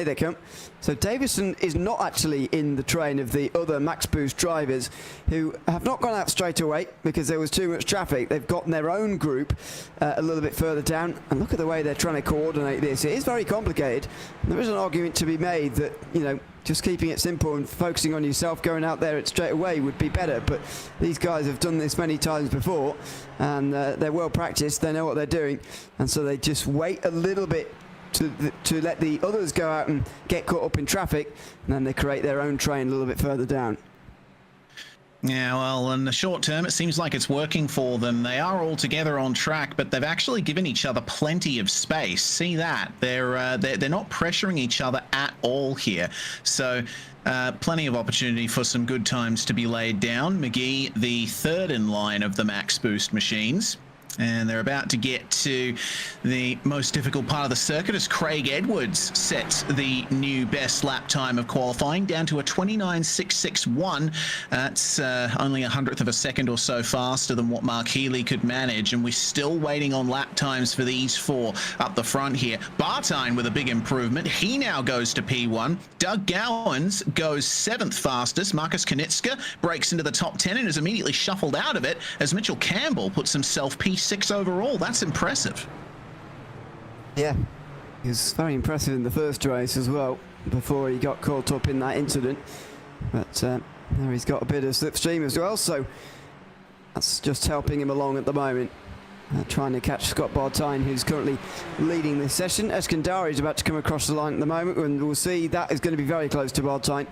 they come. So Davison is not actually in the train of the other MaxBoost drivers, who have not gone out straight away because there was too much traffic. They've gotten their own group a little bit further down, and look at the way they're trying to coordinate this. It is very complicated. There is an argument to be made that, you know, just keeping it simple and focusing on yourself, going out there straight away would be better. But these guys have done this many times before, and they're well practiced. They know what they're doing, and so they just wait a little bit to let the others go out and get caught up in traffic, and then they create their own train a little bit further down.
Yeah, well, in the short term, it seems like it's working for them. They are all together on track, but they've actually given each other plenty of space. See that? They're not pressuring each other at all here. So plenty of opportunity for some good times to be laid down. McGee, the third in line of the MaxBoost machines. And they're about to get to the most difficult part of the circuit as Craig Edwards sets the new best lap time of qualifying down to a 29.661. That's only 100th of a second or so faster than what Mark Healy could manage. And we're still waiting on lap times for these four up the front here. Bartine with a big improvement. He now goes to P1. Doug Gowans goes 7th fastest. Marcus Konitska breaks into the top 10 and is immediately shuffled out of it as Mitchell Campbell puts himself P6 overall. That's impressive.
Yeah, he was very impressive in the first race as well, before he got caught up in that incident. But now he's got a bit of slipstream as well, so that's just helping him along at the moment. trying to catch Scott Bartine, who's currently leading this session. Eskandari is about to come across the line at the moment, and we'll see that is going to be very close to Bartine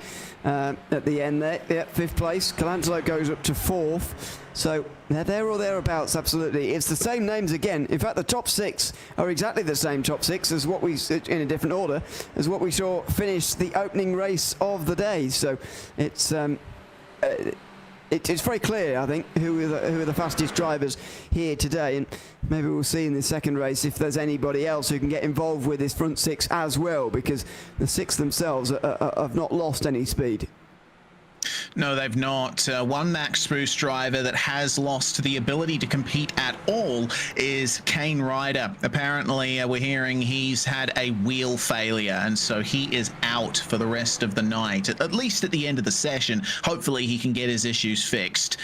at the end there. Yeah, 5th place. Colangelo goes up to 4th. So they're there or thereabouts, absolutely. It's the same names again. In fact, the top 6 are exactly the same top 6 as what we, in a different order, as what we saw finish the opening race of the day. So it's it's very clear, I think, who are the fastest drivers here today, and maybe we'll see in the second race if there's anybody else who can get involved with this front 6 as well, because the 6 themselves have not lost any speed.
No, they've not. One Max Boost driver that has lost the ability to compete at all is Kane Ryder. Apparently, we're hearing he's had a wheel failure, and so he is out for the rest of the night, at least at the end of the session. Hopefully, he can get his issues fixed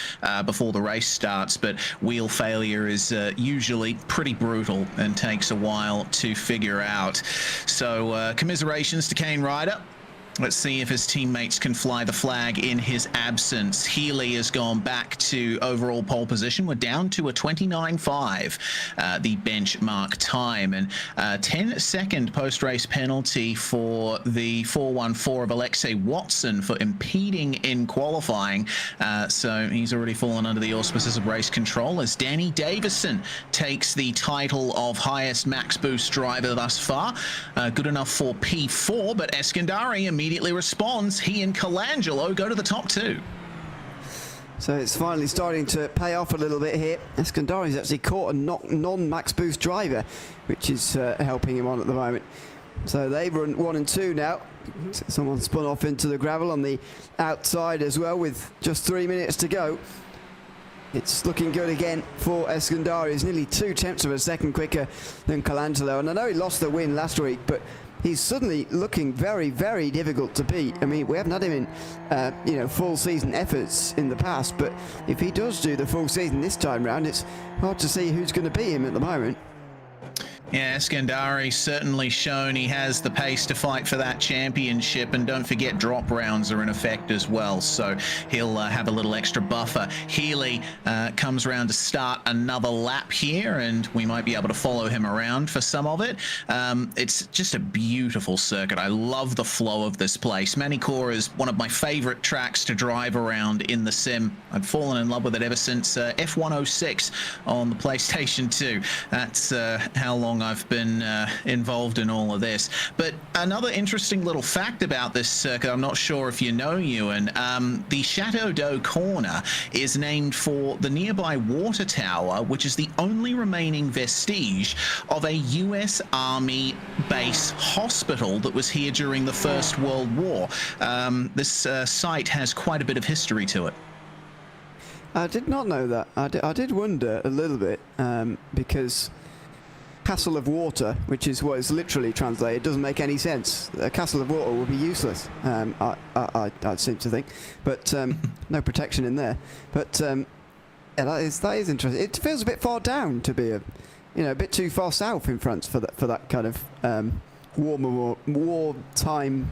before the race starts, but wheel failure is usually pretty brutal and takes a while to figure out. So, commiserations to Kane Ryder. Let's see if his teammates can fly the flag in his absence. Healy has gone back to overall pole position. We're down to a 29.5, the benchmark time. And 10-second post-race penalty for the 414 of Alexei Watson for impeding in qualifying. So he's already fallen under the auspices of race control as Danny Davison takes the title of highest max boost driver thus far. Good enough for P4, but Eskandari immediately responds. He and Colangelo go to the top 2.
So it's finally starting to pay off a little bit here. Eskandari's actually caught a non-max boost driver, which is helping him on at the moment. So they've run 1 and 2 now. Someone spun off into the gravel on the outside as well with just 3 minutes to go. It's looking good again for Eskandari. He's nearly 0.2 of a second quicker than Colangelo. And I know he lost the win last week, but he's suddenly looking very, very difficult to beat. I mean, we haven't had him in, full season efforts in the past, but if he does do the full season this time round, it's hard to see who's going to beat him at the moment.
Yeah, Eskandari certainly shown he has the pace to fight for that championship, and don't forget drop rounds are in effect as well, so he'll have a little extra buffer. Healy comes around to start another lap here, and we might be able to follow him around for some of it. It's just a beautiful circuit. I love the flow of this place. Magny-Cours is one of my favorite tracks to drive around in the sim. I've fallen in love with it ever since F106 on the PlayStation 2. That's how long I've been involved in all of this. But another interesting little fact about this circuit, I'm not sure if you know, Ewan, the Chateau d'Eau corner is named for the nearby water tower, which is the only remaining vestige of a US Army base hospital that was here during the First World War. This site has quite a bit of history to it.
I did not know that. I did wonder a little bit, because Castle of Water, which is what is literally translated, doesn't make any sense. A Castle of Water would be useless, I seem to think. But no protection in there. But yeah, that is interesting. It feels a bit far down to be a bit too far south in France for that kind of wartime,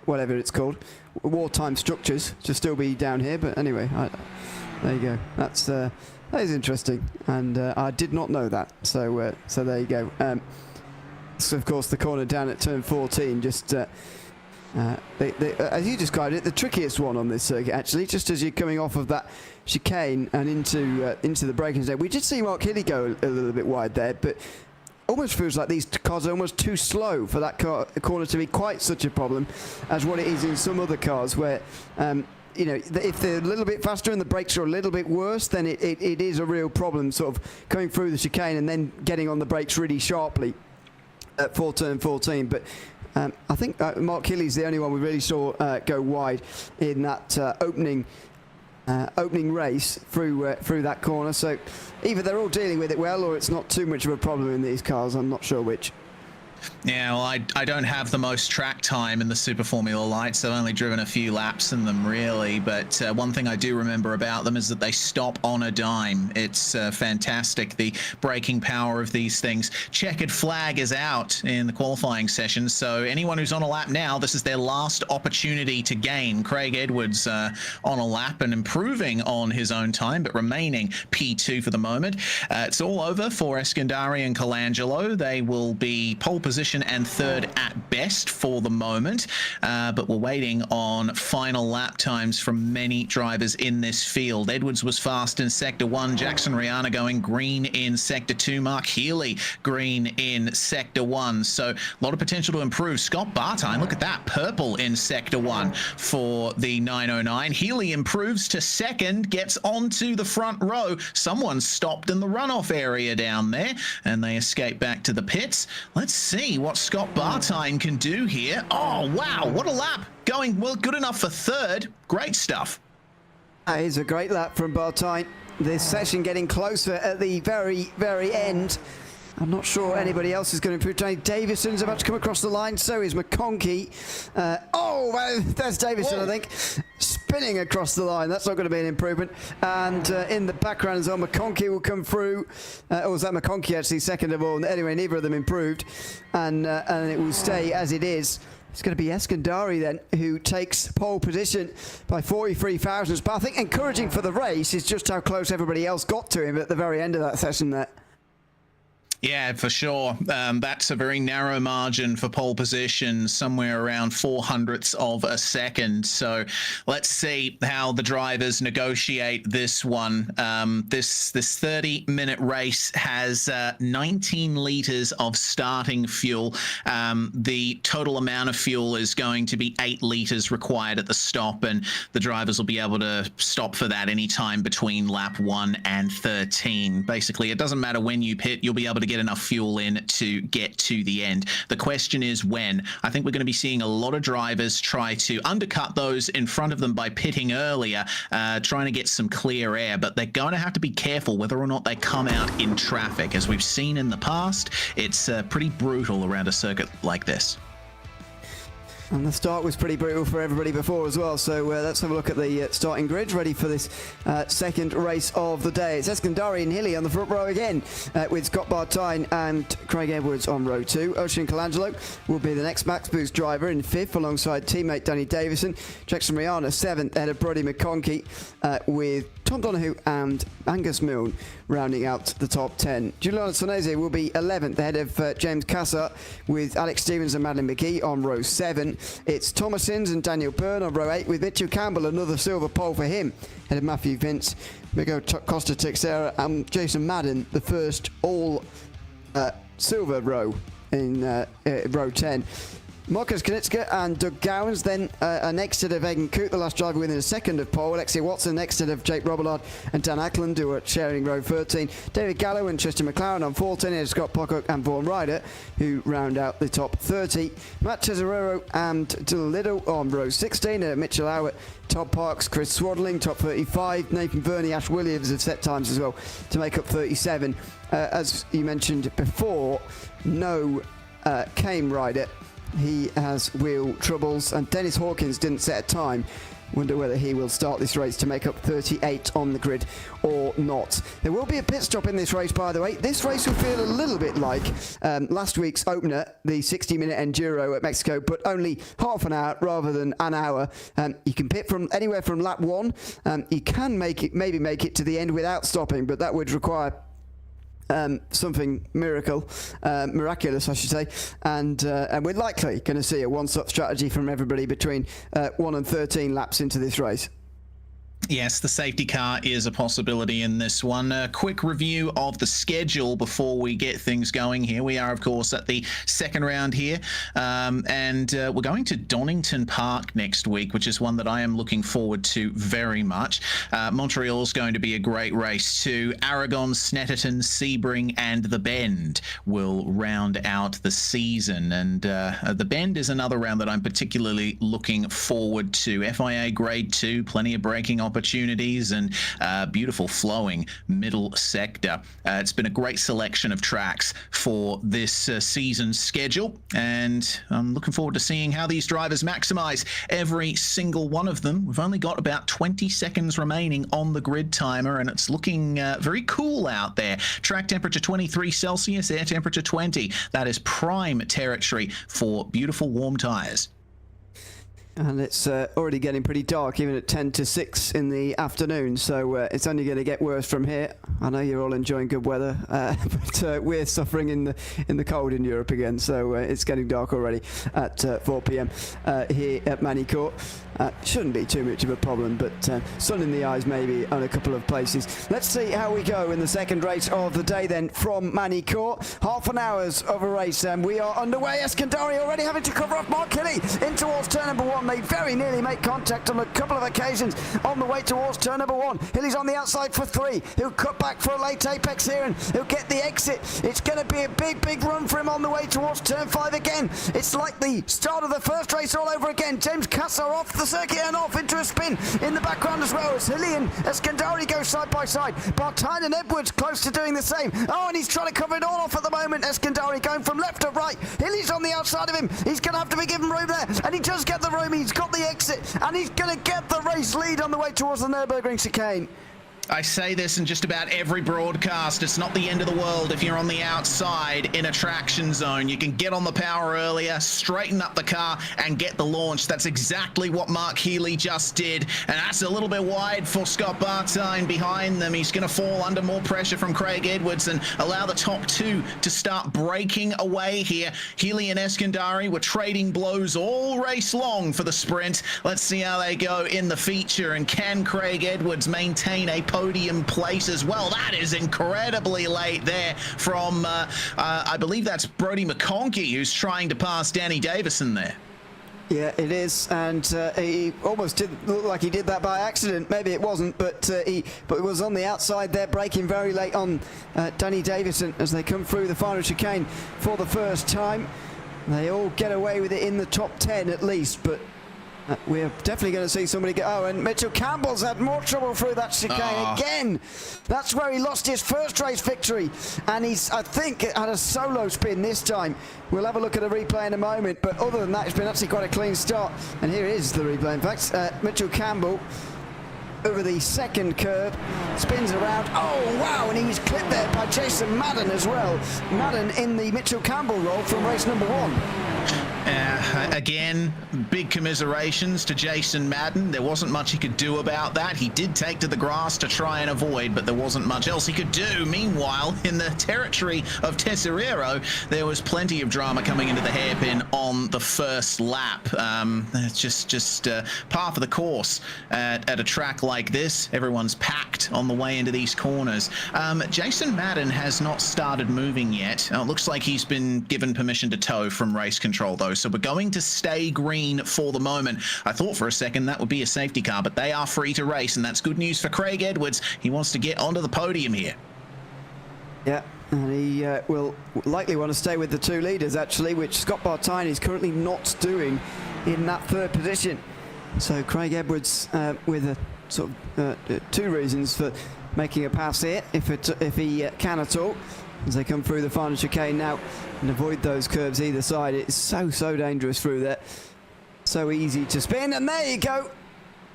whatever it's called, wartime structures to still be down here. But anyway, there you go. That is interesting, and I did not know that. So there you go. So of course the corner down at turn 14, just as you described it, the trickiest one on this circuit actually. Just as you're coming off of that chicane and into the braking zone, we did see Mark Healy go a little bit wide there, but almost feels like these cars are almost too slow for that corner to be quite such a problem as what it is in some other cars where. If they're a little bit faster and the brakes are a little bit worse, then it is a real problem, sort of coming through the chicane and then getting on the brakes really sharply for turn 14. But I think Mark Healy's the only one we really saw go wide in that opening race through that corner. So either they're all dealing with it well, or it's not too much of a problem in these cars. I'm not sure which.
Yeah, well, I don't have the most track time in the Super Formula Lights. I've only driven a few laps in them, really. But one thing I do remember about them is that they stop on a dime. It's fantastic, the braking power of these things. Checkered flag is out in the qualifying session, so anyone who's on a lap now, this is their last opportunity to gain. Craig Edwards on a lap and improving on his own time, but remaining P2 for the moment. It's all over for Eskandari and Colangelo. They will be pole position and third at best for the moment, but we're waiting on final lap times from many drivers in this field. Edwards was fast in Sector 1, Jackson Rihanna going green in Sector 2, Mark Healy green in Sector 1, so a lot of potential to improve. Scott Bartine, look at that, purple in Sector 1 for the 909. Healy improves to second, gets onto the front row. Someone stopped in the runoff area down there, and they escape back to the pits. Let's see what Scott Bartine can do here. Oh, wow, what a lap. Going, well, good enough for third. Great stuff.
That is a great lap from Bartine. This session getting closer at the very, very end. I'm not sure anybody else is going to improve. Danny Davison's about to come across the line. So is McConkey. Oh, well, that's Davison, I think. Spinning across the line. That's not going to be an improvement. And in the background as well, McConkey will come through. Or was that McConkey actually second of all? Anyway, neither of them improved. And it will stay as it is. It's going to be Eskandari then, who takes pole position by 43 thousandths. But I think encouraging for the race is just how close everybody else got to him at the very end of that session there.
Yeah, for sure. That's a very narrow margin for pole position, somewhere around 0.04 of a second. So let's see how the drivers negotiate this one. This 30-minute race has 19 litres of starting fuel. The total amount of fuel is going to be 8 litres required at the stop, and the drivers will be able to stop for that anytime between lap 1 and 13. Basically, it doesn't matter when you pit, you'll be able to get enough fuel in to get to the end. The question is when. I think we're going to be seeing a lot of drivers try to undercut those in front of them by pitting earlier, trying to get some clear air, but they're going to have to be careful whether or not they come out in traffic. As we've seen in the past, it's pretty brutal around a circuit like this.
And the start was pretty brutal for everybody before as well. So let's have a look at the starting grid, ready for this second race of the day. It's Eskandari and Hilly on the front row again, with Scott Bartine and Craig Edwards on row 2. Ocean Colangelo will be the next Max Boost driver in 5th, alongside teammate Danny Davison. Jackson Rihanna 7th, ahead of Brody McConkey, with Tom Donahue and Angus Milne rounding out the top 10. Giuliano Sonese will be 11th, ahead of James Cassar, with Alex Stevens and Madeline McGee on row 7. It's Thomas Inns and Daniel Byrne on row 8, with Mitchell Campbell, another silver pole for him, ahead of Matthew Vince, Miguel Costa Texera and Jason Madden, the first all silver row in row 10. Marcus Knitska and Doug Gowans then are next to Egan Coote, the last driver within a second of pole. Alexia Watson next to Jake Robillard and Dan Ackland, who are sharing row 13. David Gallo and Tristan McLaren on 14, and Scott Pocock and Vaughan Ryder, who round out the top 30. Matt Tesorero and Dylan Liddell on row 16. Mitchell Howard, Todd Parks, Chris Swaddling, top 35. Nathan Verney, Ash Williams have set times as well to make up 37. As you mentioned before, no Kane Ryder. He has wheel troubles, and Dennis Hawkins didn't set a time. Wonder whether he will start this race to make up 38 on the grid or not. There will be a pit stop in this race, by the way. This race will feel a little bit like last week's opener, the 60-minute Enduro at Mexico, but only half an hour rather than an hour. You can pit from anywhere from lap 1. You can maybe make it to the end without stopping, but that would require something miraculous, I should say, and we're likely going to see a one-stop strategy from everybody between 1 and 13 laps into this race.
Yes, the safety car is a possibility in this one. A quick review of the schedule before we get things going here. We are, of course, at the second round here, and we're going to Donnington Park next week, which is one that I am looking forward to very much. Montreal is going to be a great race too. Aragon, Snetterton, Sebring, and The Bend will round out the season, and The Bend is another round that I'm particularly looking forward to. FIA Grade 2, plenty of braking opportunities and beautiful flowing middle sector. It's been a great selection of tracks for this season's schedule, and I'm looking forward to seeing how these drivers maximize every single one of them. We've only got about 20 seconds remaining on the grid timer, and it's looking very cool out there. Track temperature 23 Celsius, air temperature 20. That is prime territory for beautiful warm tires.
And it's already getting pretty dark, even at 10 to 6 in the afternoon, so it's only going to get worse from here. I know you're all enjoying good weather, but we're suffering in the cold in Europe again, so it's getting dark already at 4 p.m. Here at Magny-Cours. Shouldn't be too much of a problem, but sun in the eyes maybe on a couple of places. Let's see how we go in the second race of the day then from Magny-Cours. Half an hour's of a race, and we are underway. Eskandari already having to cover off Mark Hilly in towards turn number 1. They very nearly make contact on a couple of occasions on the way towards turn number 1. Hilly's on the outside for 3. He'll cut back for a late apex here, and he'll get the exit. It's going to be a big run for him on the way towards turn 5 again. It's like the start of the first race all over again. James Cassar off the circuit and off into a spin in the background as well as Hilly and Eskandari go side by side. Bartine and Edwards close to doing the same. Oh, and he's trying to cover it all off at the moment. Eskandari going from left to right. Hilly's on the outside of him. He's going to have to be given room there, and he does get the room. He's got the exit, and he's going to get the race lead on the way towards the Nürburgring chicane.
I say this in just about every broadcast. It's not the end of the world if you're on the outside in a traction zone. You can get on the power earlier, straighten up the car, and get the launch. That's exactly what Mark Healy just did. And that's a little bit wide for Scott Bartine behind them. He's going to fall under more pressure from Craig Edwards and allow the top two to start breaking away here. Healy and Eskandari were trading blows all race long for the sprint. Let's see how they go in the feature. And can Craig Edwards maintain a podium place as well? That is incredibly late there from, I believe that's Brodie McConkey, who's trying to pass Danny Davison there.
Yeah, it is, and he almost did look like he did that by accident. Maybe it wasn't, but it was on the outside there, braking very late on Danny Davison as they come through the final chicane for the first time. They all get away with it in the top 10 at least, but we're definitely going to see somebody go. Oh, and Mitchell Campbell's had more trouble through that chicane again. That's where he lost his first race victory, and he's, I think, had a solo spin this time. We'll have a look at a replay in a moment, but other than that, it's been actually quite a clean start. And here is the replay. In fact, Mitchell Campbell over the second curb, spins around. Oh, wow, and he was clipped there by Jason Madden as well. Madden in the Mitchell Campbell role from race number 1.
Again, big commiserations to Jason Madden. There wasn't much he could do about that. He did take to the grass to try and avoid, but there wasn't much else he could do. Meanwhile, in the territory of Tesoriero, there was plenty of drama coming into the hairpin on the first lap. It's just par for the course at a track like this. Everyone's packed on the way into these corners. Jason Madden has not started moving yet. It looks like he's been given permission to tow from race control, though, so we're going to stay green for the moment. I thought for a second that would be a safety car, but they are free to race, and that's good news for Craig Edwards. He wants to get onto the podium here.
Yeah, and he will likely want to stay with the two leaders, actually, which Scott Bartine is currently not doing in that third position. So Craig Edwards with a sort of two reasons for making a pass here, if he can at all, as they come through the final chicane now and avoid those curves either side. It's so dangerous through there. So easy to spin, and there you go.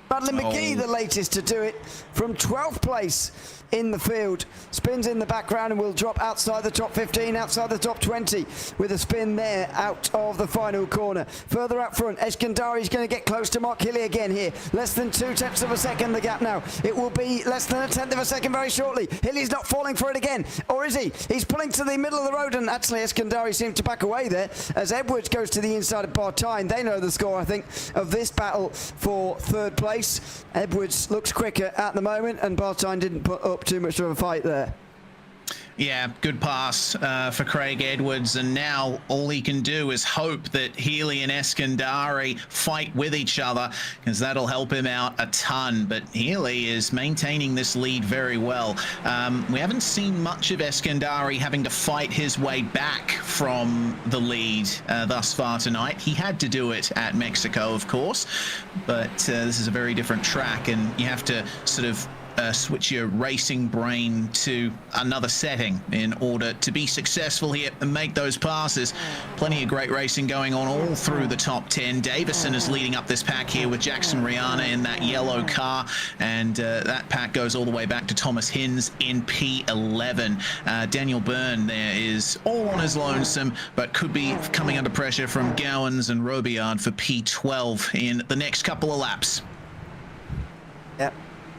Madeline McGee, the latest to do it, from 12th place in the field. Spins in the background and will drop outside the top 15, outside the top 20, with a spin there out of the final corner. Further up front, Eskandari is going to get close to Mark Hilly again here. Less than 2/10 of a second the gap now. It will be less than 1/10 of a second very shortly. Hilly's not falling for it again, or is he? He's pulling to the middle of the road, and actually Eskandari seems to back away there as Edwards goes to the inside of Bartine. They know the score, I think, of this battle for third place. Edwards looks quicker at the moment, and Bartine didn't put up too much of a fight there.
Yeah, good pass for Craig Edwards, and now all he can do is hope that Healy and Eskandari fight with each other, because that'll help him out a ton. But Healy is maintaining this lead very well. We haven't seen much of Eskandari having to fight his way back from the lead thus far tonight. He had to do it at Mexico, of course, but this is a very different track, and you have to sort of switch your racing brain to another setting in order to be successful here and make those passes. Plenty of great racing going on all through the top 10. Davison is leading up this pack here with Jackson Rihanna in that yellow car, and that pack goes all the way back to Thomas Hinz in P11. Daniel Byrne there is all on his lonesome, but could be coming under pressure from Gowans and Robillard for P12 in the next couple of laps.
Yep.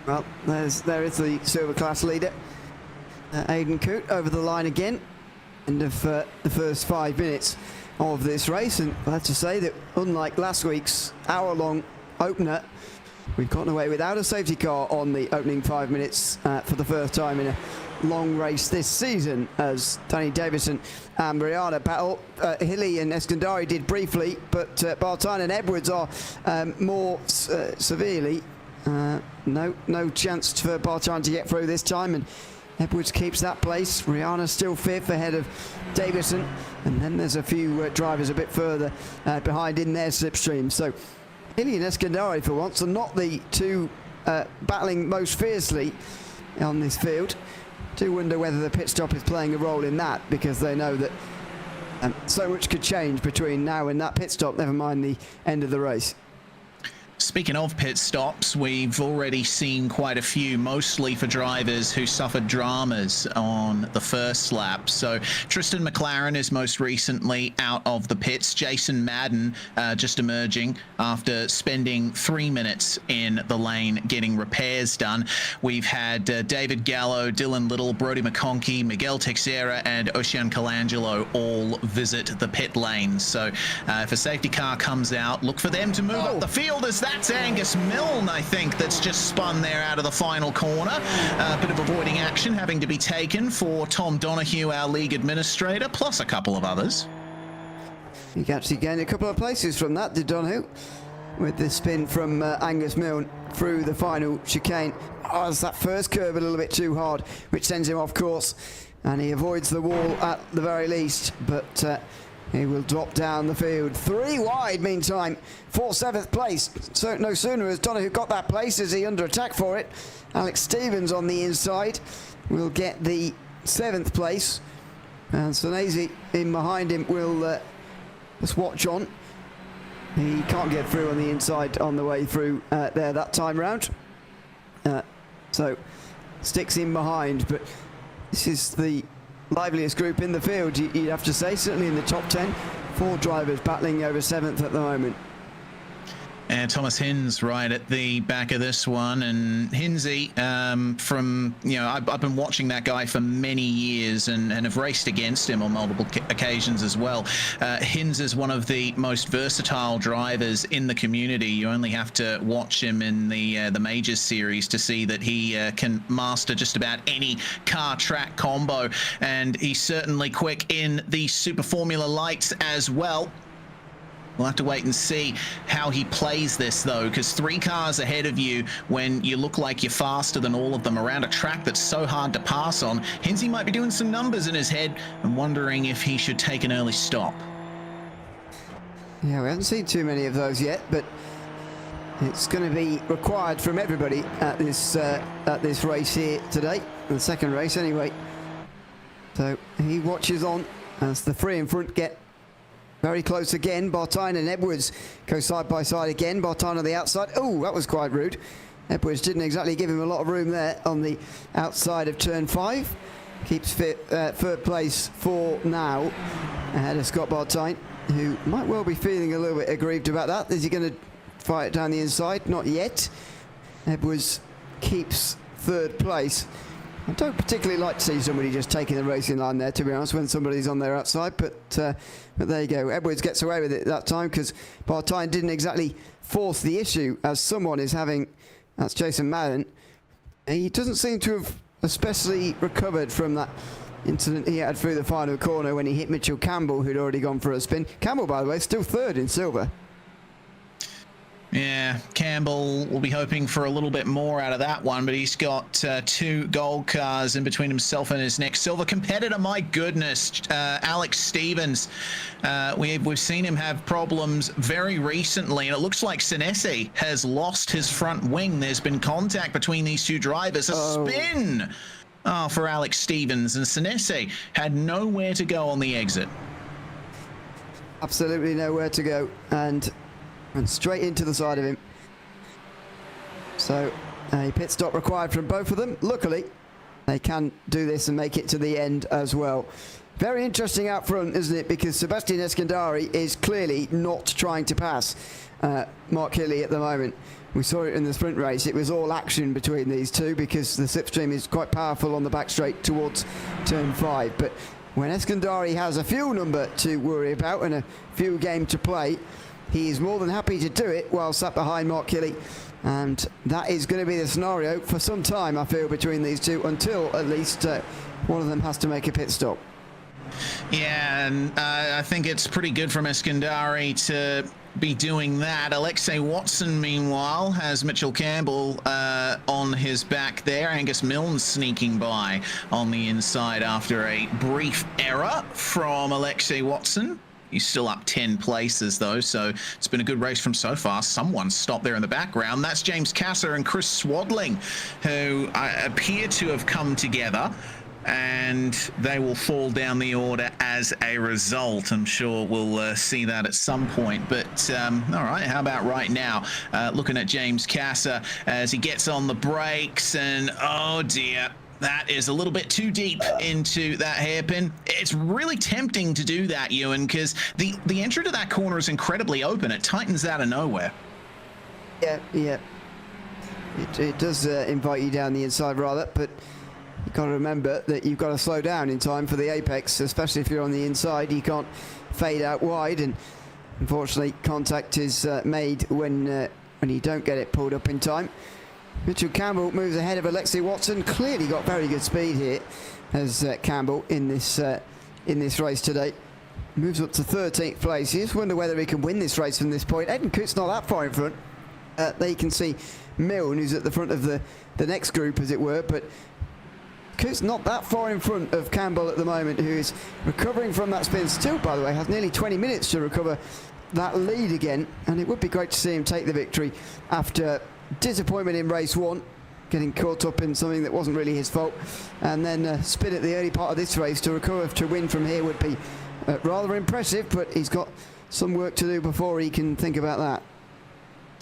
Well, there is the silver class leader, Aidan Coote, over the line again. End of the first 5 minutes of this race, and I have to say that unlike last week's hour-long opener, we've gotten away without a safety car on the opening 5 minutes for the first time in a long race this season, as Danny Davison and Mariana battle. Hilly and Eskandari did briefly, but Bartine and Edwards are more severely. No chance for Bartine to get through this time, and Edwards keeps that place. Rihanna still fifth ahead of Davison, and then there's a few drivers a bit further behind in their slipstream. So Hilly and Eskandari for once are not the two battling most fiercely on this field. Do wonder whether the pit stop is playing a role in that, because they know that so much could change between now and that pit stop, never mind the end of the race.
Speaking of pit stops, we've already seen quite a few, mostly for drivers who suffered dramas on the first lap. So Tristan McLaren is most recently out of the pits. Jason Madden just emerging after spending 3 minutes in the lane getting repairs done. We've had David Gallo, Dylan Little, Brody McConkey, Miguel Teixeira and Ocean Colangelo all visit the pit lane. So if a safety car comes out, look for them to move up the field, as that's Angus Milne, I think, that's just spun there out of the final corner. A bit of avoiding action having to be taken for Tom Donoghue, our league administrator, plus a couple of others.
He actually gained a couple of places from that, did Donoghue, with the spin from Angus Milne through the final chicane. Oh, it's that first curve a little bit too hard, which sends him off course, and he avoids the wall at the very least, but he will drop down the field. 3 wide, meantime, for 7th place. So no sooner has Donoghue got that place is he under attack for it. Alex Stevens on the inside will get the 7th place. And Sonesi in behind him will just watch on. He can't get through on the inside on the way through there that time round. So sticks in behind, but this is the liveliest group in the field, you'd have to say, certainly in the top 10. 4 drivers battling over 7th at the moment.
And Thomas Hinz right at the back of this one, and Hinzy, from, you know, I've been watching that guy for many years and have raced against him on multiple occasions as well. Hinz is one of the most versatile drivers in the community. You only have to watch him in the Majors series to see that he can master just about any car track combo, and he's certainly quick in the Super Formula Lights as well. We'll have to wait and see how he plays this, though, because 3 cars ahead of you when you look like you're faster than all of them around a track that's so hard to pass on. Hinzy might be doing some numbers in his head and wondering if he should take an early stop.
Yeah, we haven't seen too many of those yet, but it's going to be required from everybody at this race here today, the second race anyway. So he watches on as the 3 in front get very close again. Bartine and Edwards go side by side again. Bartine on the outside. Oh, that was quite rude. Edwards didn't exactly give him a lot of room there on the outside of turn 5. Keeps third place for now ahead of Scott Bartine, who might well be feeling a little bit aggrieved about that. Is he going to fight it down the inside? Not yet. Edwards keeps third place. I don't particularly like to see somebody just taking the racing line there, to be honest, when somebody's on their outside, but there you go. Edwards gets away with it that time because Bartine didn't exactly force the issue, as someone is having. That's Jason Madden. He doesn't seem to have especially recovered from that incident he had through the final corner when he hit Mitchell Campbell, who'd already gone for a spin. Campbell, by the way, still third in silver.
Yeah, Campbell will be hoping for a little bit more out of that one, but he's got 2 gold cars in between himself and his next silver competitor. My goodness, Alex Stevens. We've seen him have problems very recently, and it looks like Senesi has lost his front wing. There's been contact between these 2 drivers. A spin for Alex Stevens, and Senesi had nowhere to go on the exit.
Absolutely nowhere to go, and straight into the side of him. So a pit stop required from both of them. Luckily, they can do this and make it to the end as well. Very interesting out front, isn't it? Because Sebastian Eskandari is clearly not trying to pass Mark Hilly at the moment. We saw it in the sprint race. It was all action between these two because the slipstream is quite powerful on the back straight towards turn 5. But when Eskandari has a fuel number to worry about and a fuel game to play, he is more than happy to do it while sat behind Mark Hilly. And that is going to be the scenario for some time, I feel, between these two, until at least one of them has to make a pit stop.
Yeah, and I think it's pretty good from Eskandari to be doing that. Alexei Watson, meanwhile, has Mitchell Campbell on his back there. Angus Milne sneaking by on the inside after a brief error from Alexei Watson. He's still up 10 places, though, so it's been a good race from so far. Someone stopped there in the background. That's James Casser and Chris Swadling, who appear to have come together, and they will fall down the order as a result. I'm sure we'll see that at some point. But, all right, how about right now? Looking at James Casser as he gets on the brakes, and, oh, dear. That is a little bit too deep into that hairpin. It's really tempting to do that, Ewan, because the entry to that corner is incredibly open. It tightens out of nowhere.
Yeah. It does invite you down the inside rather, but you've got to remember that you've got to slow down in time for the apex, especially if you're on the inside. You can't fade out wide, and unfortunately contact is made when you don't get it pulled up in time. Mitchell Campbell moves ahead of Alexei Watson. Clearly got very good speed here as Campbell in this race today. Moves up to 13th place. You just wonder whether he can win this race from this point. Eden Coot's not that far in front. There you can see Milne, who's at the front of the next group, as it were, but Coot's not that far in front of Campbell at the moment, who is recovering from that spin. Still, by the way, has nearly 20 minutes to recover that lead again, and it would be great to see him take the victory after disappointment in race 1, getting caught up in something that wasn't really his fault, and then spin at the early part of this race to recover to win from here would be rather impressive, but he's got some work to do before he can think about that.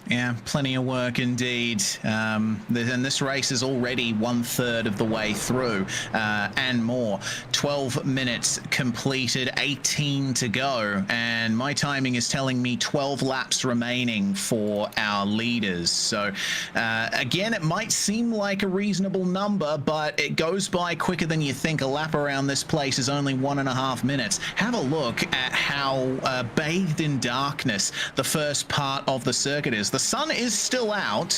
Yeah, plenty of work indeed. And this race is already 1/3 of the way through and more. 12 minutes completed, 18 to go. And my timing is telling me 12 laps remaining for our leaders. So again, it might seem like a reasonable number, but it goes by quicker than you think. A lap around this place is only 1.5 minutes. Have a look at how bathed in darkness the first part of the circuit is. The sun is still out,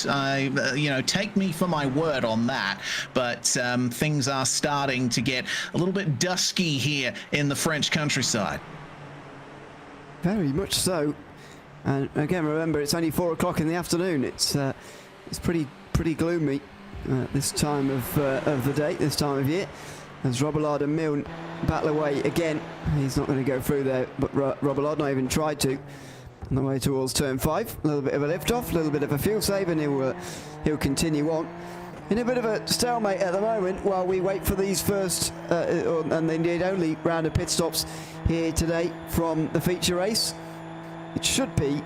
take me for my word on that, but things are starting to get a little bit dusky here in the French countryside.
Very much so. And again, remember, it's only 4 o'clock in the afternoon. It's pretty gloomy this time of the day, this time of year, as Robillard and Milne battle away again. He's not going to go through there, but Robillard not even tried to. On the way towards turn 5, a little bit of a lift off, a little bit of a fuel save, and he'll continue on in a bit of a stalemate at the moment while we wait for these first and indeed only round of pit stops here today from the feature race. It should be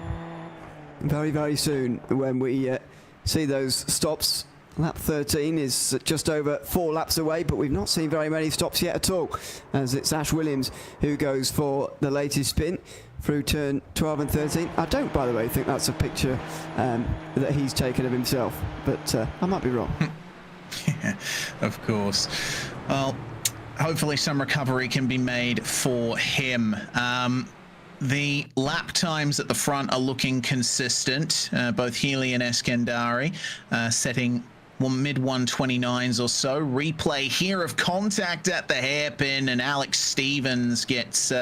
very, very soon when we see those stops. Lap 13 is just over 4 laps away, but we've not seen very many stops yet at all, as it's Ash Williams who goes for the latest spin through turn 12 and 13. I don't, by the way, think that's a picture that he's taken of himself, but I might be wrong.
Yeah, of course. Well, hopefully some recovery can be made for him. The lap times at the front are looking consistent, both Healy and Eskandari setting mid 129s or so. Replay here of contact at the hairpin, and Alex Stevens gets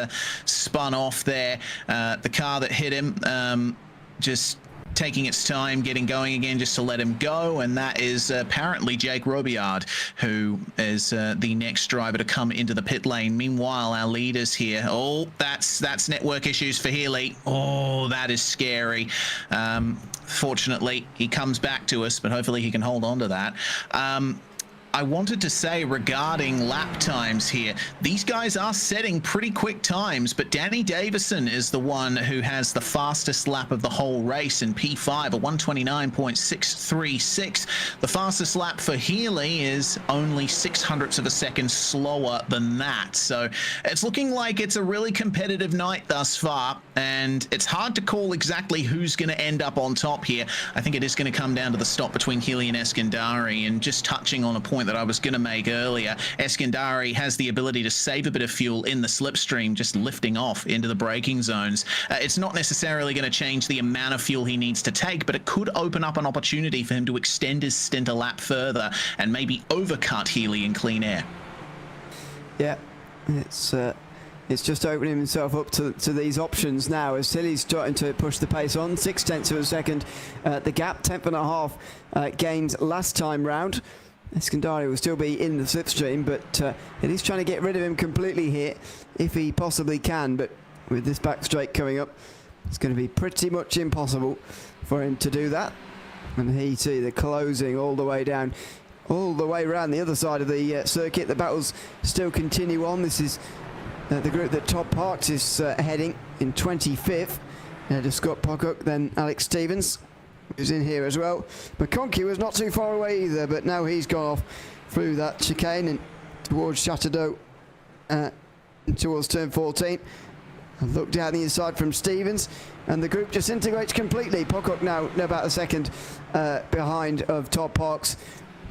spun off there. The car that hit him just taking its time getting going again just to let him go, and that is apparently Jake Robillard, who is the next driver to come into the pit lane. Meanwhile, our leaders here, oh, that's network issues for Healy. Oh, that is scary. Fortunately, he comes back to us, but hopefully he can hold on to that. I wanted to say regarding lap times here, these guys are setting pretty quick times, but Danny Davison is the one who has the fastest lap of the whole race in P5, a 129.636. The fastest lap for Healy is only 0.06 of a second slower than that. So it's looking like it's a really competitive night thus far, and it's hard to call exactly who's going to end up on top here. I think it is going to come down to the stop between Healy and Eskandari, and just touching on a point that I was going to make earlier, Eskandari has the ability to save a bit of fuel in the slipstream, just lifting off into the braking zones. It's not necessarily going to change the amount of fuel he needs to take, but it could open up an opportunity for him to extend his stint a lap further and maybe overcut Healy in clean air. Yeah,
it's just opening himself up to these options now as Healy's starting to push the pace on. 0.6 of a second. The gap, 10.5 gains last time round. Eskandari will still be in the slipstream, but it is trying to get rid of him completely here, if he possibly can. But with this back straight coming up, it's going to be pretty much impossible for him to do that. And he see the closing all the way down, all the way around the other side of the circuit. The battles still continue on. This is the group that Todd Parks is heading in 25th. To Scott Pocock, then Alex Stevens, who's in here as well. McConkey was not too far away either, but now he's gone off through that chicane and towards Chateau, towards turn 14. And look down the inside from Stevens, and the group disintegrates completely. Pocock now about a second behind of Todd Parks.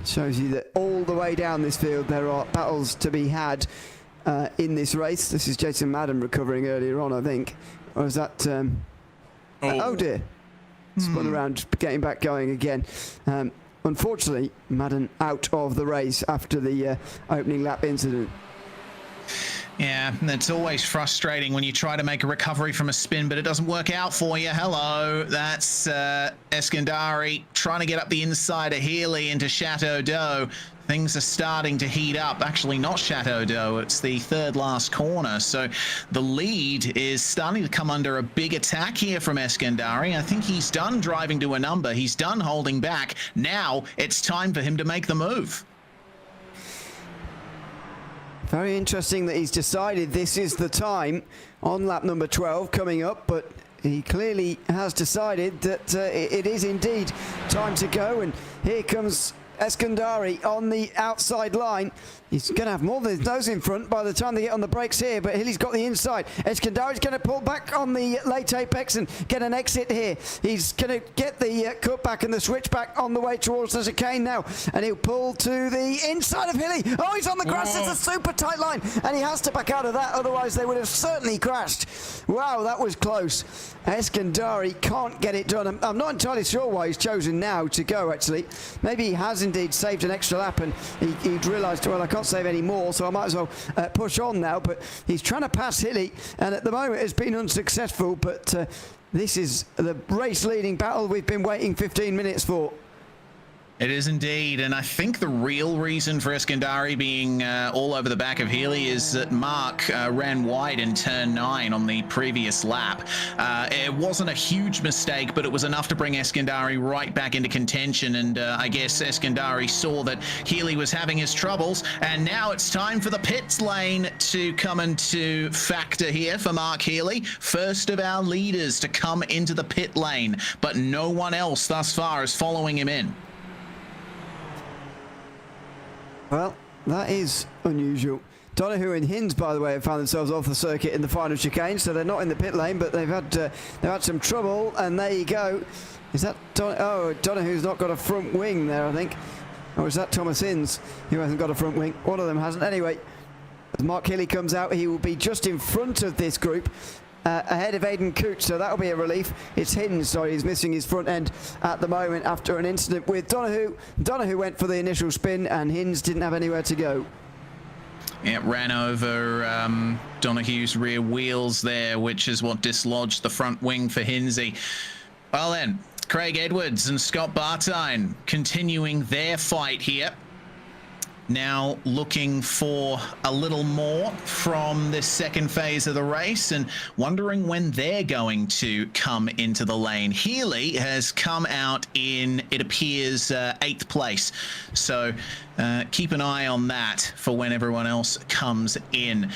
Shows you that all the way down this field there are battles to be had in this race. This is Jason Madden recovering earlier on, I think. Or is that... oh dear. Spun around, getting back going again. Unfortunately, Madden out of the race after the opening lap incident.
Yeah, it's always frustrating when you try to make a recovery from a spin, but it doesn't work out for you. Hello, that's Eskandari trying to get up the inside of Healy into Chateau d'Eau. Things are starting to heat up. Actually, not Chateau d'Eau. It's the third last corner. So the lead is starting to come under a big attack here from Eskandari. I think he's done driving to a number. He's done holding back. Now it's time for him to make the move.
Very interesting that he's decided this is the time on lap number 12 coming up, but he clearly has decided that it is indeed time to go, and here comes Eskandari on the outside line. He's going to have more than his nose in front by the time they get on the brakes here, but Healy's got the inside. Eskandari's going to pull back on the late apex and get an exit here. He's going to get the cutback and the switchback on the way towards the chicane now, and he'll pull to the inside of Healy. Oh, he's on the grass. It's a super tight line, and he has to back out of that, otherwise they would have certainly crashed. Wow, that was close. Eskandari can't get it done. I'm not entirely sure why he's chosen now to go, actually. Maybe he has indeed saved an extra lap, and he'd realised, well, I can't save any more, so I might as well push on now. But he's trying to pass Healy, and at the moment it's been unsuccessful. But this is the race-leading battle we've been waiting 15 minutes for.
It is indeed, and I think the real reason for Eskandari being all over the back of Healy is that Mark ran wide in turn 9 on the previous lap. It wasn't a huge mistake, but it was enough to bring Eskandari right back into contention, and I guess Eskandari saw that Healy was having his troubles, and now it's time for the pits lane to come into factor here for Mark Healy. First of our leaders to come into the pit lane, but no one else thus far is following him in.
Well, that is unusual. Donahue and Hinds, by the way, have found themselves off the circuit in the final chicane, so they're not in the pit lane, but they've had some trouble, and there you go. Is that Donahue's not got a front wing there, I think. Or is that Thomas Hinds who hasn't got a front wing? One of them hasn't. Anyway, as Mark Healy comes out, he will be just in front of this group, ahead of Aidan Cooch, so that'll be a relief. It's Hinds, sorry, he's missing his front end at the moment after an incident with Donahue. Donahue went for the initial spin, and Hinds didn't have anywhere to go.
Yeah, ran over Donahue's rear wheels there, which is what dislodged the front wing for Hinsey. Well then, Craig Edwards and Scott Bartine continuing their fight here. Now looking for a little more from this second phase of the race and wondering when they're going to come into the lane. Healy has come out in, it appears, 8th place. So keep an eye on that for when everyone else comes in.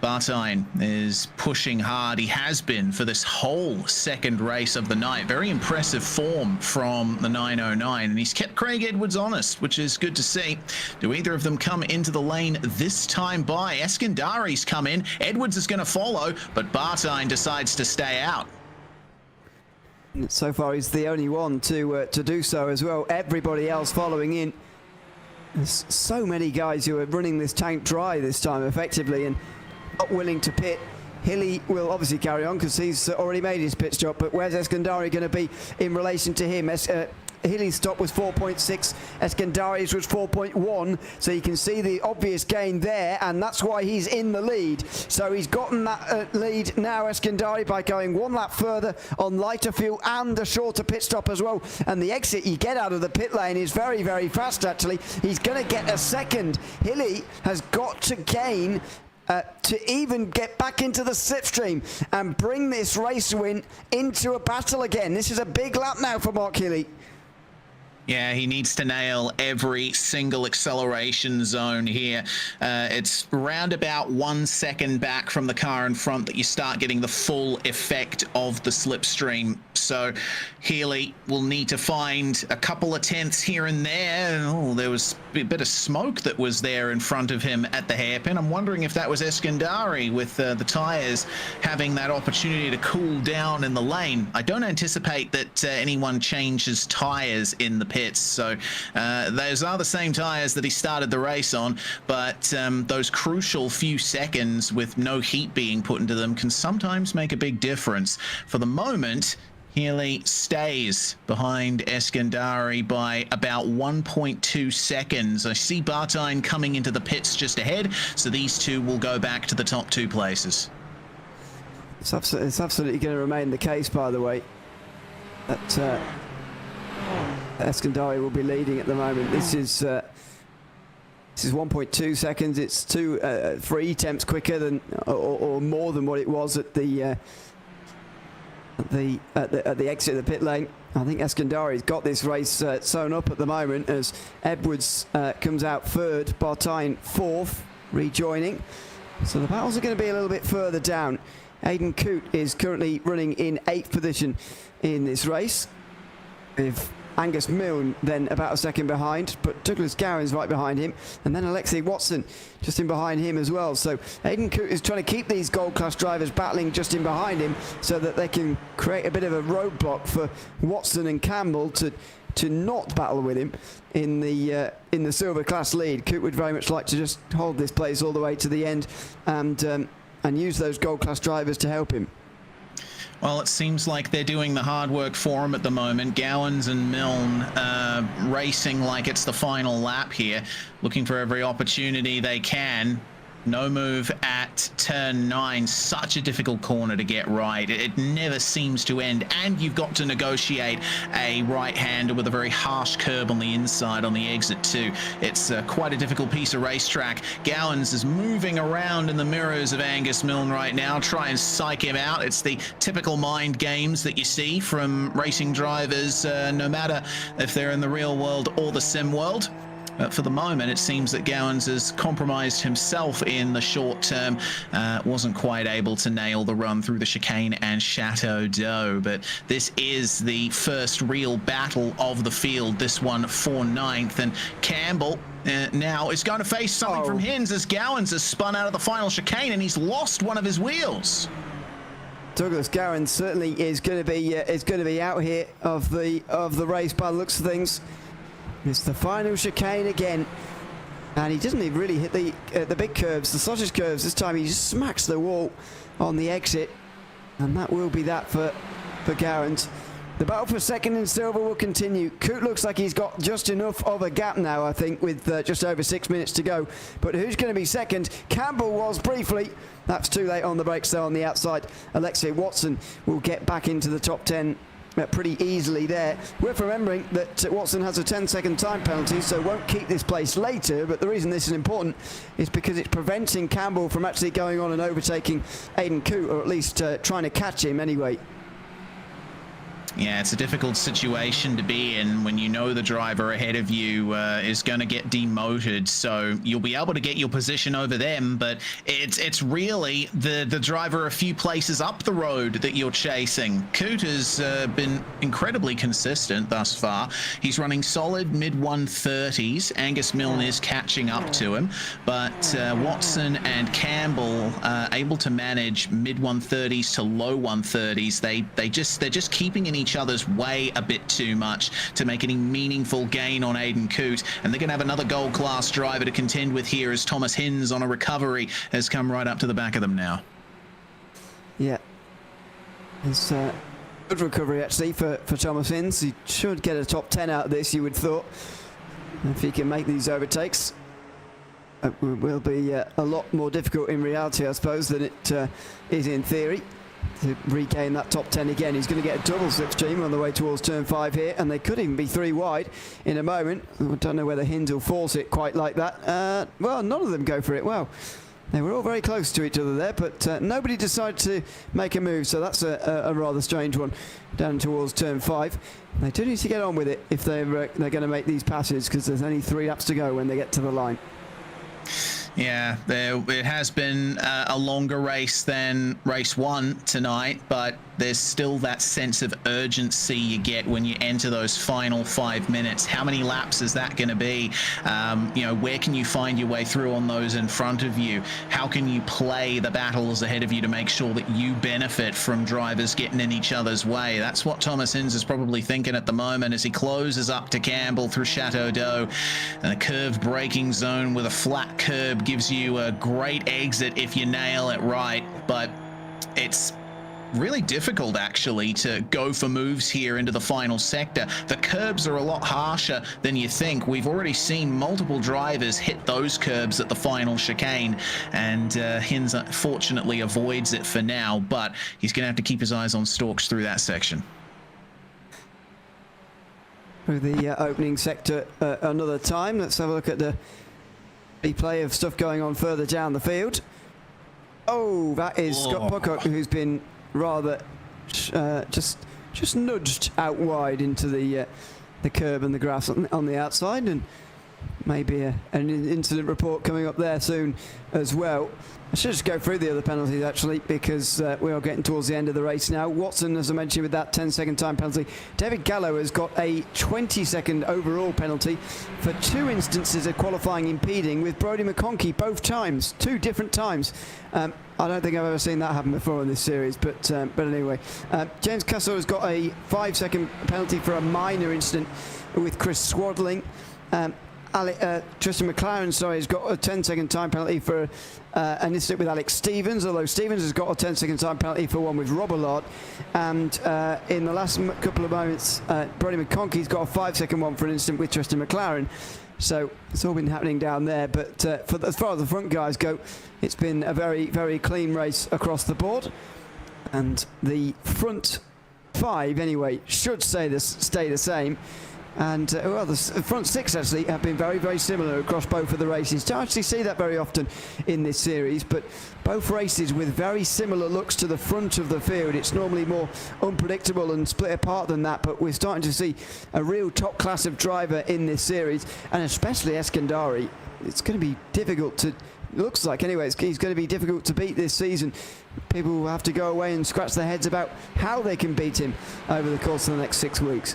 Bartine is pushing hard. He has been for this whole second race of the night. Very impressive form from the 909, and he's kept Craig Edwards honest, which is good to see. Do either of them come into the lane this time by? Eskandari's come in. Edwards is going to follow, but Bartine decides to stay out.
So far, he's the only one to do so as well. Everybody else following in. There's so many guys who are running this tank dry this time effectively, and not willing to pit. Hilly will obviously carry on because he's already made his pit stop, but where's Eskandari going to be in relation to him? Hilly's stop was 4.6, Eskandari's was 4.1, so you can see the obvious gain there, and that's why he's in the lead. So he's gotten that lead now, Eskandari, by going one lap further on lighter fuel and a shorter pit stop as well. And the exit you get out of the pit lane is very, very fast, actually. He's going to get a second. Hilly has got to gain to even get back into the slipstream and bring this race win into a battle again. This is a big lap now for Mark Hilly.
Yeah, he needs to nail every single acceleration zone here. It's round about 1 second back from the car in front that you start getting the full effect of the slipstream. So Healy will need to find a couple of tenths here and there. Oh, there was a bit of smoke that was there in front of him at the hairpin. I'm wondering if that was Eskandari with the tyres having that opportunity to cool down in the lane. I don't anticipate that anyone changes tyres in the pits. So those are the same tyres that he started the race on, but those crucial few seconds with no heat being put into them can sometimes make a big difference. For the moment, Healy stays behind Eskandari by about 1.2 seconds. I see Bartine coming into the pits just ahead, so these two will go back to the top 2 places.
It's absolutely going to remain the case, by the way, that Eskandari will be leading at the moment. This is 1.2 seconds. It's 3 tenths quicker than, or more than what it was at the exit of the pit lane. I think Eskandari's got this race sewn up at the moment as Edwards comes out 3rd, Bartine 4th, rejoining. So the battles are going to be a little bit further down. Aidan Coote is currently running in 8th position in this race, with Angus Milne then about a second behind, but Douglas Gowan's right behind him, and then Alexei Watson just in behind him as well. So Aidan Coote is trying to keep these gold class drivers battling just in behind him so that they can create a bit of a roadblock for Watson and Campbell to not battle with him in the silver class lead. Coote would very much like to just hold this place all the way to the end and use those gold class drivers to help him.
Well, it seems like they're doing the hard work for him at the moment. Gowans and Milne racing like it's the final lap here, looking for every opportunity they can. No move at turn 9. Such a difficult corner to get right. It never seems to end, and you've got to negotiate a right-hander with a very harsh curb on the inside on the exit too. It's quite a difficult piece of racetrack. Gowans is moving around in the mirrors of Angus Milne right now, try and psych him out. It's the typical mind games that you see from racing drivers, no matter if they're in the real world or the sim world. For the moment, it seems that Gowans has compromised himself in the short term. Wasn't quite able to nail the run through the chicane and Chateau d'Eau. But this is the first real battle of the field, this one for 9th. And Campbell now is going to face something from Hinds as Gowans has spun out of the final chicane and he's lost one of his wheels.
Douglas Gowans certainly is going to be out here of the race by the looks of things. It's the final chicane again, and he doesn't even really hit the big curves, the sausage curves this time. He just smacks the wall on the exit, and that will be that for Gowans. The battle for second and silver will continue. Coote looks like he's got just enough of a gap now, I think, with just over 6 minutes to go. But who's going to be second? Campbell was briefly. That's too late on the brakes, though, on the outside. Alexei Watson will get back into the top 10 pretty easily there. Worth remembering that Watson has a 10-second time penalty, so won't keep this place later, but the reason this is important is because it's preventing Campbell from actually going on and overtaking Aiden Coote, or at least trying to catch him anyway.
Yeah, it's a difficult situation to be in when you know the driver ahead of you is going to get demoted. So you'll be able to get your position over them, but it's really the driver a few places up the road that you're chasing. Coote has been incredibly consistent thus far. He's running solid mid-130s. Angus Milne is catching up to him, but Watson and Campbell able to manage mid-130s to low 130s. They're just keeping in each other's way a bit too much to make any meaningful gain on Aiden Coote, and they're going to have another gold class driver to contend with here as Thomas Hinds on a recovery has come right up to the back of them now.
Yeah, it's a good recovery actually for Thomas Hinds. He should get a top 10 out of this, you would thought, if he can make these overtakes. It will be a lot more difficult in reality, I suppose, than it is in theory. To regain that top 10 again. He's going to get a double slipstream on the way towards turn 5 here, and they could even be 3 wide in a moment. I don't know whether Hinds will force it quite like that. Well, none of them go for it. Well, they were all very close to each other there, but nobody decided to make a move, so that's a rather strange one down towards turn 5. They do need to get on with it if they're going to make these passes, because there's only 3 laps to go when they get to the line.
Yeah, it has been a longer race than race 1 tonight, but there's still that sense of urgency you get when you enter those final 5 minutes. How many laps is that going to be? You know, where can you find your way through on those in front of you? How can you play the battles ahead of you to make sure that you benefit from drivers getting in each other's way? That's what Thomas Hinds is probably thinking at the moment as he closes up to Campbell through Chateau d'Eau. And a curved braking zone with a flat curb gives you a great exit if you nail it right, but it's really difficult actually to go for moves here into the final sector. The curbs are a lot harsher than you think. We've already seen multiple drivers hit those curbs at the final chicane, and Hinds fortunately avoids it for now, but he's going to have to keep his eyes on stalks through that section.
Through the opening sector another time. Let's have a look at the replay of stuff going on further down the field. Oh, that is Scott Pocock, who's been rather just nudged out wide into the curb and the grass on the outside, and maybe an incident report coming up there soon as well. I should just go through the other penalties actually, because we are getting towards the end of the race now. Watson, as I mentioned, with that 10-second time penalty. David Gallo has got a 20-second overall penalty for 2 instances of qualifying impeding with Brodie McConkie, both times, 2 different times. I don't think I've ever seen that happen before in this series, but anyway. James Castle has got a 5-second penalty for a minor incident with Chris Swaddling. Tristan McLaren, has got a 10-second time penalty for an incident with Alex Stevens, although Stevens has got a 10-second time penalty for one with Rob Allard. And in the last couple of moments, Brodie McConkie's got a 5-second one for an incident with Tristan McLaren. So it's all been happening down there, but as far as the front guys go, it's been a very, very clean race across the board. And the front 5, anyway, should stay the same. And well, the front 6 actually have been very, very similar across both of the races. Don't actually see that very often in this series, but both races with very similar looks to the front of the field. It's normally more unpredictable and split apart than that, but we're starting to see a real top class of driver in this series, and especially Eskandari. It's going to be difficult to, looks like anyway, he's going to be difficult to beat this season. People will have to go away and scratch their heads about how they can beat him over the course of the next 6 weeks.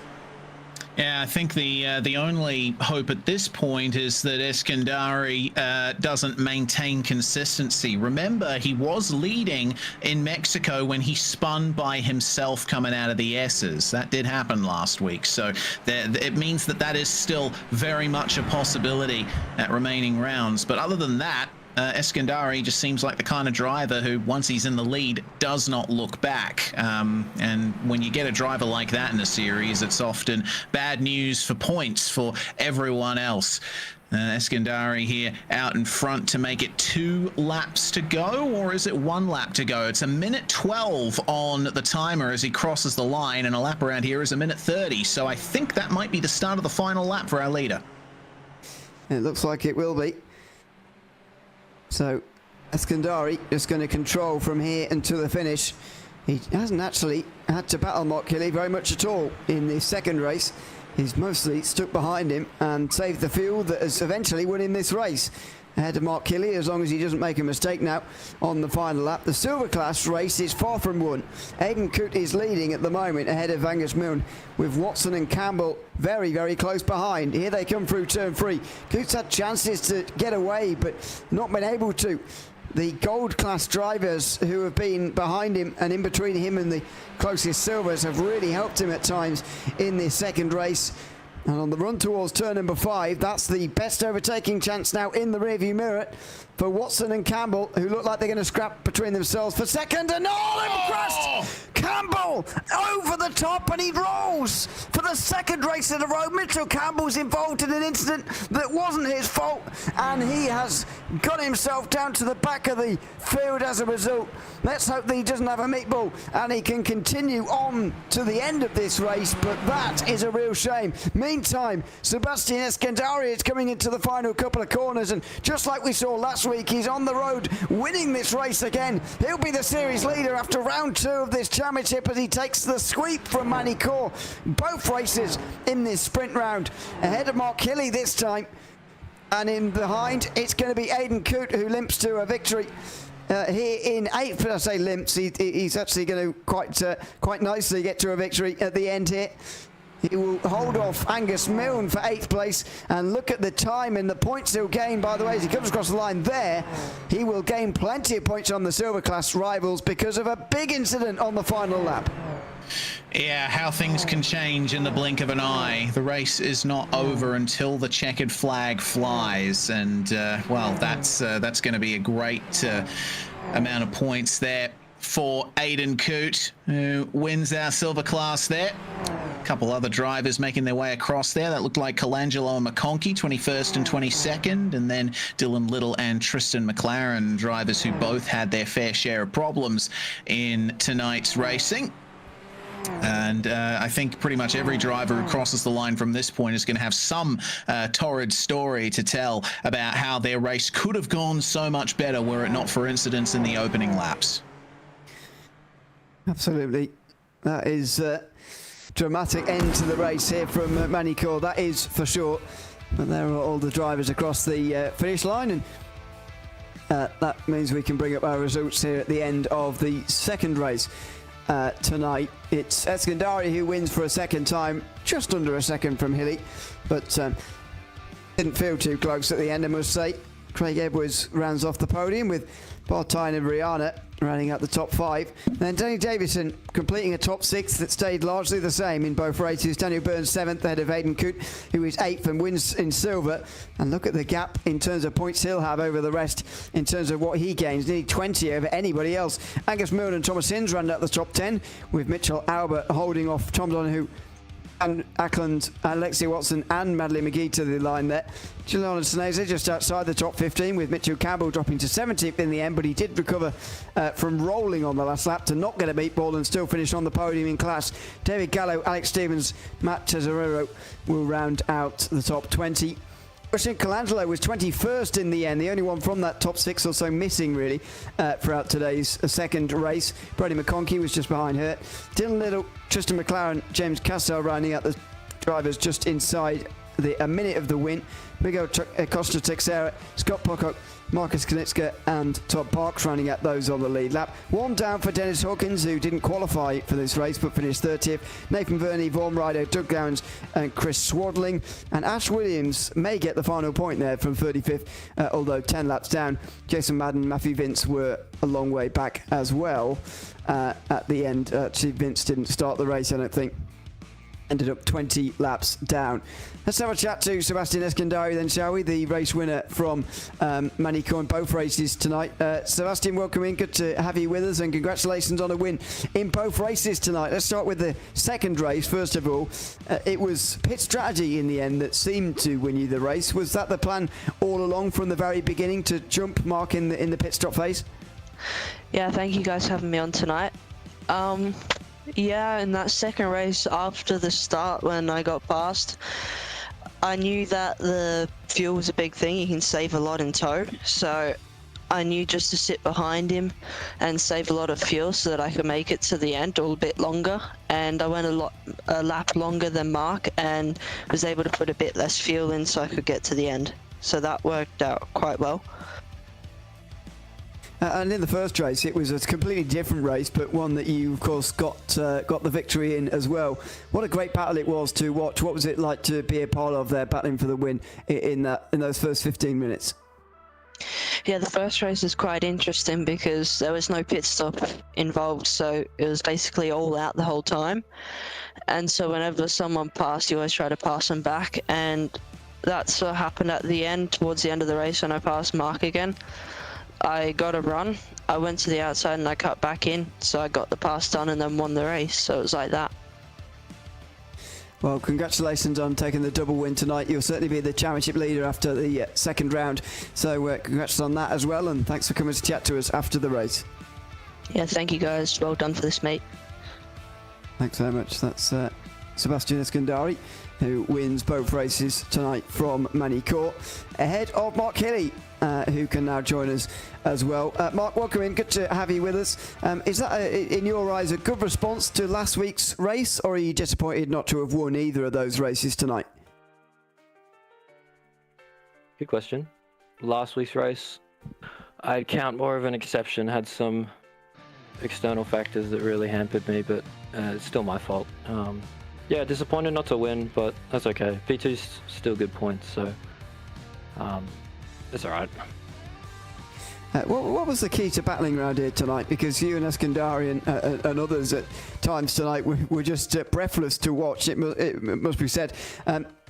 Yeah, I think the only hope at this point is that Eskandari doesn't maintain consistency. Remember, he was leading in Mexico when he spun by himself coming out of the S's. That did happen last week, so it means that is still very much a possibility at remaining rounds. But other than that, Eskandari just seems like the kind of driver who, once he's in the lead, does not look back. And when you get a driver like that in a series, it's often bad news for points for everyone else. Eskandari here out in front to make it 2 laps to go, or is it 1 lap to go? It's a minute 12 on the timer as he crosses the line, and a lap around here is a minute 30. So I think that might be the start of the final lap for our leader.
It looks like it will be. So Eskandari just going to control from here until the finish. He hasn't actually had to battle Mark Kelly very much at all in the second race. He's mostly stuck behind him and saved the field that has eventually won him this race. Ahead of Mark Kelly, as long as he doesn't make a mistake now on the final lap. The silver class race is far from won. Aidan Coote is leading at the moment ahead of Angus Milne, with Watson and Campbell very, very close behind. Here they come through turn 3. Coote's had chances to get away, but not been able to. The gold class drivers who have been behind him and in between him and the closest silvers have really helped him at times in this second race. And on the run towards turn number 5, that's the best overtaking chance now in the rearview mirror for Watson and Campbell, who look like they're going to scrap between themselves for second. And crashed! Campbell over the top, and he rolls for the second race in a row. Mitchell Campbell's involved in an incident that wasn't his fault, and he has got himself down to the back of the field as a result. Let's hope that he doesn't have a meatball and he can continue on to the end of this race, but that is a real shame. Meantime, Sebastian Eskandari is coming into the final couple of corners, and just like we saw last week, he's on the road winning this race again. He'll be the series leader after round 2 of this championship as he takes the sweep from Magny-Cours. Both races in this sprint round. Ahead of Mark Hilly this time, and in behind it's going to be Aidan Coote, who limps to a victory. Here in 8th, I say limps, he's actually going to quite nicely get to a victory at the end here. He will hold off Angus Milne for 8th place, and look at the time and the points he'll gain, by the way, as he comes across the line there. He will gain plenty of points on the silver class rivals because of a big incident on the final lap.
Yeah, how things can change in the blink of an eye. The race is not over until the checkered flag flies, and well, that's going to be a great amount of points there for Aidan Coote, who wins our silver class there. A couple other drivers making their way across there. That looked like Colangelo and McConkey, 21st and 22nd, and then Dylan Little and Tristan McLaren, drivers who both had their fair share of problems in tonight's racing. And I think pretty much every driver who crosses the line from this point is going to have some torrid story to tell about how their race could have gone so much better were it not for incidents in the opening laps.
Absolutely. That is a dramatic end to the race here from Magny-Cours, that is for sure. But there are all the drivers across the finish line, and that means we can bring up our results here at the end of the second race. Tonight it's Eskandari who wins for a second time, just under a second from Hilly, but didn't feel too close at the end, I must say. Craig Edwards rounds off the podium with Bartine and Rihanna rounding out the top 5. And then Danny Davison completing a top 6 that stayed largely the same in both races. Daniel Burns 7th ahead of Aidan Coote, who is 8th and wins in silver. And look at the gap in terms of points he'll have over the rest in terms of what he gains. Nearly 20 over anybody else. Angus Milne and Thomas Hinds round out the top 10, with Mitchell Albert holding off Tom Donahue and Ackland, Alexia Watson and Madeline McGee to the line there. Juliana Seneza just outside the top 15, with Mitchell Campbell dropping to 17th in the end, but he did recover from rolling on the last lap to not get a meatball and still finish on the podium in class. David Gallo, Alex Stevens, Matt Tesorero will round out the top 20. Christian Colangelo was 21st in the end, the only one from that top 6 or so missing really throughout today's second race. Brody McConkey was just behind her. Dylan Little, Tristan McLaren, James Cassell rounding out the drivers just inside a minute of the win. Miguel Costa Texera, Scott Pocock, Marcus Knitska and Todd Parks rounding out those on the lead lap. One down for Dennis Hawkins, who didn't qualify for this race but finished 30th. Nathan Verney, Vaughan Ryder, Doug Gowans and Chris Swadling. And Ash Williams may get the final point there from 35th, although 10 laps down. Jason Madden, Matthew Vince were a long way back as well at the end. Actually, Vince didn't start the race, I don't think. ended up 20 laps down. Let's have a chat to Sebastian Eskandari then, shall we? The race winner from Magny-Cours in both races tonight. Sebastian, welcome in. Good to have you with us, and congratulations on a win in both races tonight. Let's start with the second race. First of all, it was pit strategy in the end that seemed to win you the race. Was that the plan all along from the very beginning, to jump Mark in the pit stop phase?
Yeah, thank you guys for having me on tonight. Yeah, in that second race after the start, when I got past, I knew that the fuel was a big thing. You can save a lot in tow, so I knew just to sit behind him and save a lot of fuel so that I could make it to the end or a bit longer. And I went a lap longer than Mark and was able to put a bit less fuel in so I could get to the end. So that worked out quite well.
And in the first race, it was a completely different race, but one that you, of course, got the victory in as well. What a great battle it was to watch. What was it like to be a part of there, battling for the win in those first 15 minutes?
Yeah, the first race was quite interesting because there was no pit stop involved, so it was basically all out the whole time. And so whenever someone passed, you always try to pass them back, and that's what happened at the end, towards the end of the race, when I passed Mark again. I got a run, I went to the outside and I cut back in, so I got the pass done and then won the race, so it was like that.
Well, congratulations on taking the double win tonight. You'll certainly be the championship leader after the second round, so congrats on that as well, and thanks for coming to chat to us after the race.
Yeah, thank you guys, well done for this, mate.
Thanks very much. That's Sebastian Eskandari, who wins both races tonight from Magny-Cours, ahead of Mark Hilly, who can now join us as well. Mark, welcome in. Good to have you with us. Is that, in your eyes, a good response to last week's race, or are you disappointed not to have won either of those races tonight?
Good question. Last week's race, I'd count more of an exception. Had some external factors that really hampered me, but it's still my fault. Yeah, disappointed not to win, but that's okay. P2's still good points, so it's all right.
What was the key to battling around here tonight? Because you and Eskandari and others at times tonight were just breathless to watch, it must be said.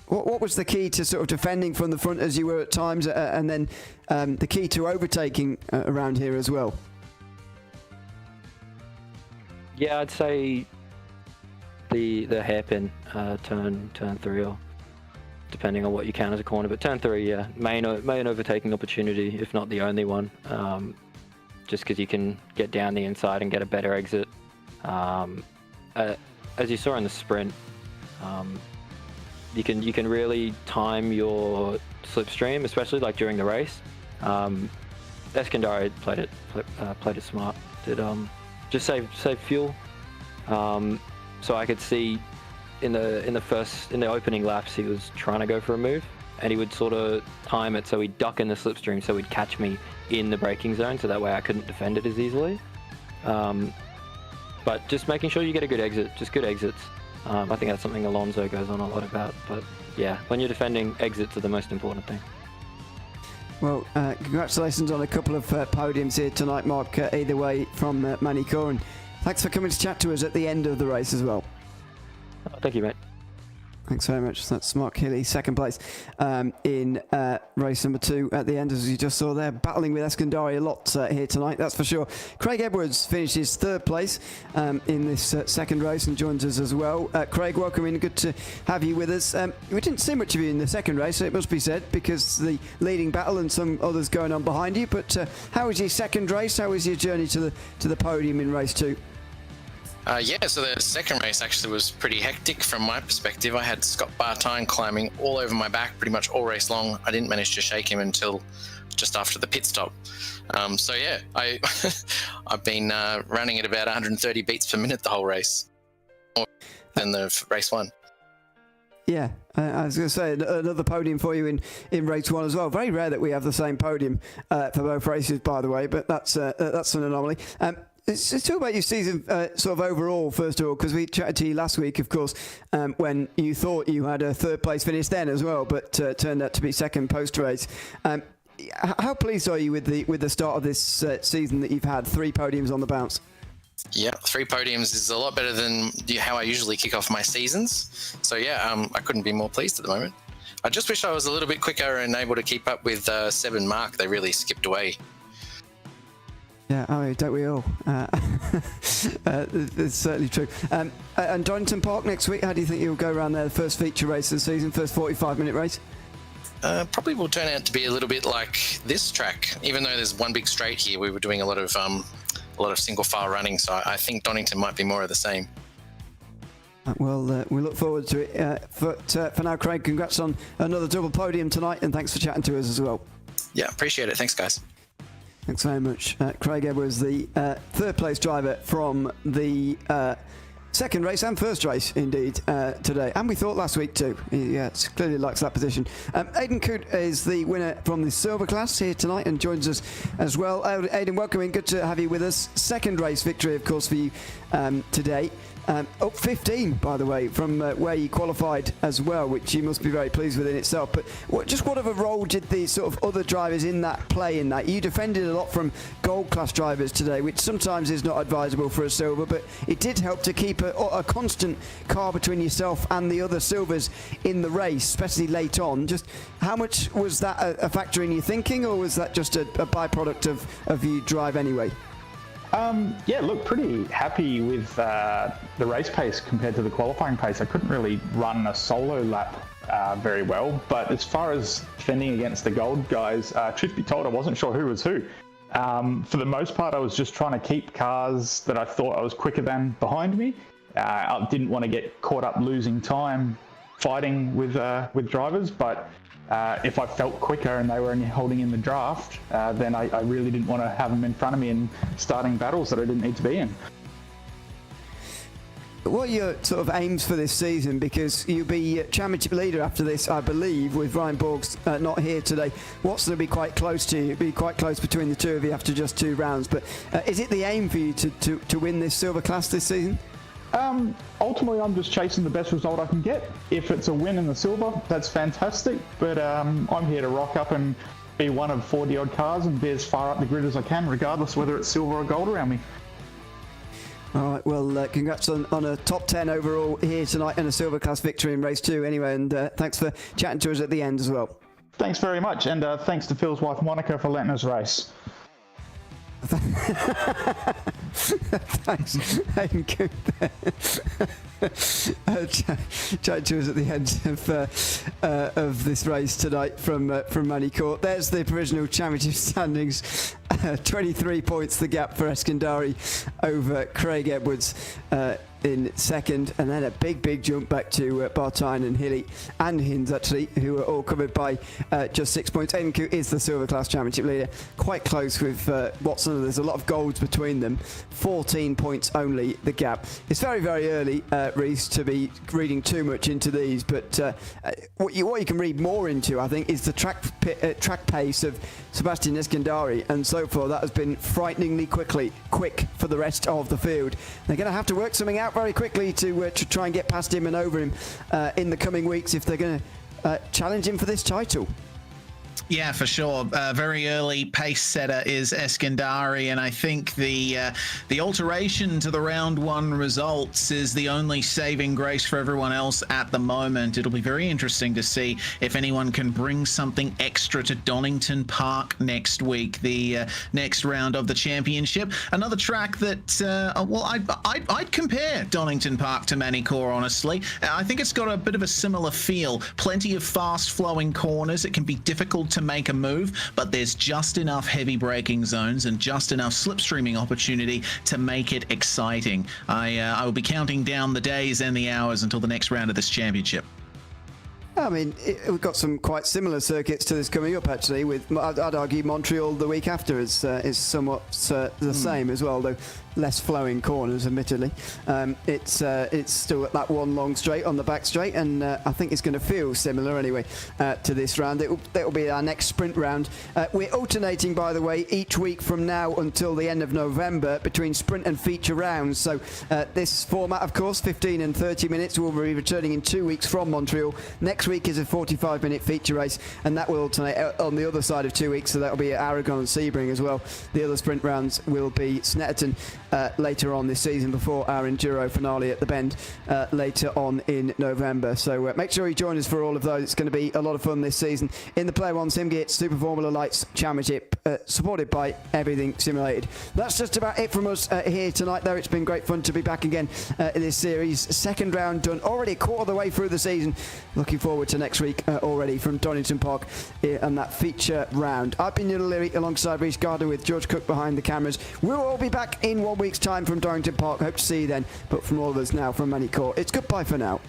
What was the key to sort of defending from the front as you were at times, and then the key to overtaking around here as well?
Yeah, I'd say the hairpin turn 3, or depending on what you count as a corner, but turn 3, yeah, main overtaking opportunity, if not the only one, just because you can get down the inside and get a better exit. As you saw in the sprint, you can really time your slipstream, especially like during the race. Eskandari played it smart. Did just save fuel. So I could see in the opening laps, he was trying to go for a move, and he would sort of time it so he'd duck in the slipstream, so he'd catch me in the braking zone, so that way I couldn't defend it as easily. But just making sure you get a good exit, just good exits. I think that's something Alonso goes on a lot about. But yeah, when you're defending, exits are the most important thing.
Well, congratulations on a couple of podiums here tonight, Mark, either way from Magny-Cours, and thanks for coming to chat to us at the end of the race as well.
Thank you, mate.
Thanks very much. That's Mark Hilly, second place in race number 2 at the end, as you just saw there, battling with Eskandari a lot here tonight, that's for sure. Craig Edwards finishes third place in this second race and joins us as well. Craig, welcome in. Good to have you with us. We didn't see much of you in the second race, it must be said, because the leading battle and some others going on behind you. But how was your second race? How was your journey to the podium in race 2?
Yeah, so the second race actually was pretty hectic from my perspective. I had Scott Bartine climbing all over my back pretty much all race long. I didn't manage to shake him until just after the pit stop. So yeah, I've been running at about 130 beats per minute the whole race, more than the race 1. Yeah,
I was going to say another podium for you in race 1 as well. Very rare that we have the same podium for both races, by the way, but that's an anomaly. Let's talk about your season sort of overall, first of all, because we chatted to you last week, of course, when you thought you had a third place finish then as well, but turned out to be second post-race. How pleased are you with the start of this season that you've had 3 podiums on the bounce?
Yeah, 3 podiums is a lot better than how I usually kick off my seasons. So yeah, I couldn't be more pleased at the moment. I just wish I was a little bit quicker and able to keep up with Seb and Mark. They really skipped away.
Yeah, I mean, don't we all? It's certainly true. And Donnington Park next week, how do you think you'll go around there? The first feature race of the season, first 45-minute race?
Probably will turn out to be a little bit like this track. Even though there's one big straight here, we were doing a lot of single file running, so I think Donnington might be more of the same.
Well, we look forward to it. For now, Craig, congrats on another double podium tonight, and thanks for chatting to us as well.
Yeah, appreciate it. Thanks, guys.
Thanks very much. Craig Edwards, the third place driver from the second race and first race, indeed, today. And we thought last week too. He clearly likes that position. Aidan Coote is the winner from the silver class here tonight and joins us as well. Aidan, welcome in. Good to have you with us. Second race victory, of course, for you today. Up 15, by the way, from where you qualified as well, which you must be very pleased with in itself. But what of a role did the sort of other drivers in that play in that? You defended a lot from gold class drivers today, which sometimes is not advisable for a silver, but it did help to keep a constant car between yourself and the other silvers in the race, especially late on. Just how much was that a factor in your thinking, or was that just a byproduct of you drive anyway?
Yeah, look, pretty happy with the race pace compared to the qualifying pace. I couldn't really run a solo lap very well, but as far as defending against the gold guys, truth be told, I wasn't sure who was who. For the most part, I was just trying to keep cars that I thought I was quicker than behind me. I didn't want to get caught up losing time fighting with drivers, but if I felt quicker and they were only holding in the draft, then I really didn't want to have them in front of me and starting battles that I didn't need to be in.
What are your sort of aims for this season? Because you'll be championship leader after this, I believe, with Ryan Borgs not here today. Watson will be quite close to you. It'll be quite close between the two of you after just 2 rounds. But is it the aim for you to win this silver class this season?
Ultimately, I'm just chasing the best result I can get. If it's a win in the silver, that's fantastic. But I'm here to rock up and be one of 40-odd cars and be as far up the grid as I can, regardless whether it's silver or gold around me.
All right, well, congrats on a top 10 overall here tonight and a silver class victory in race 2 anyway. And thanks for chatting to us at the end as well.
Thanks very much. And thanks to Phil's wife, Monica, for letting us race. Thanks.
Chat to us at the end of this race tonight from Magny-Cours. There's the provisional championship standings. 23 points the gap for Eskandari over Craig Edwards in second, and then a big jump back to Bartine and Hilly and Hinds, actually, who are all covered by just 6 points. Aidan Coote is the silver class championship leader, quite close with Watson. There's a lot of golds between them. 14 points only the gap. It's very early, Reese, to be reading too much into these, but what you can read more into, I think, is the track pace of Sebastian Eskandari, and so far that has been frighteningly quick for the rest of the field. They're going to have to work something out very quickly to try and get past him and over him in the coming weeks if they're going to challenge him for this title.
Yeah, for sure. Very early pace setter is Eskandari, and I think the alteration to the round 1 results is the only saving grace for everyone else at the moment. It'll be very interesting to see if anyone can bring something extra to Donnington Park next week, the next round of the championship. Another track that, well, I'd compare Donnington Park to Magny-Cours, honestly. I think it's got a bit of a similar feel. Plenty of fast-flowing corners. It can be difficult to make a move, but there's just enough heavy braking zones and just enough slipstreaming opportunity to make it exciting. I will be counting down the days and the hours until the next round of this championship.
I mean, we've got some quite similar circuits to this coming up, actually. With I'd argue Montreal the week after is somewhat the same as well, though less flowing corners, admittedly. It's still at that one long straight on the back straight, and I think it's going to feel similar anyway to this round. That will be our next sprint round. We're alternating, by the way, each week from now until the end of November between sprint and feature rounds. So this format, of course, 15 and 30 minutes, will be returning in 2 weeks from Montreal. Next week is a 45-minute feature race, and that will alternate on the other side of 2 weeks, so that will be Aragon and Sebring as well. The other sprint rounds will be Snetterton later on this season before our Enduro finale at the Bend later on in November. So make sure you join us for all of those. It's going to be a lot of fun this season in the Player1 Sim Gear Super Formula Lights Championship, supported by Everything Simulated. That's just about it from us here tonight, though. It's been great fun to be back again in this series. Second round done, already a quarter of the way through the season. Looking forward to next week already from Donnington Park and that feature round. I've been Neil Leary alongside Reece Gardner with George Cook behind the cameras. We'll all be back in 1 week's time from Donnington Park. Hope to see you then. But from all of us now from Magny-Cours, it's goodbye for now.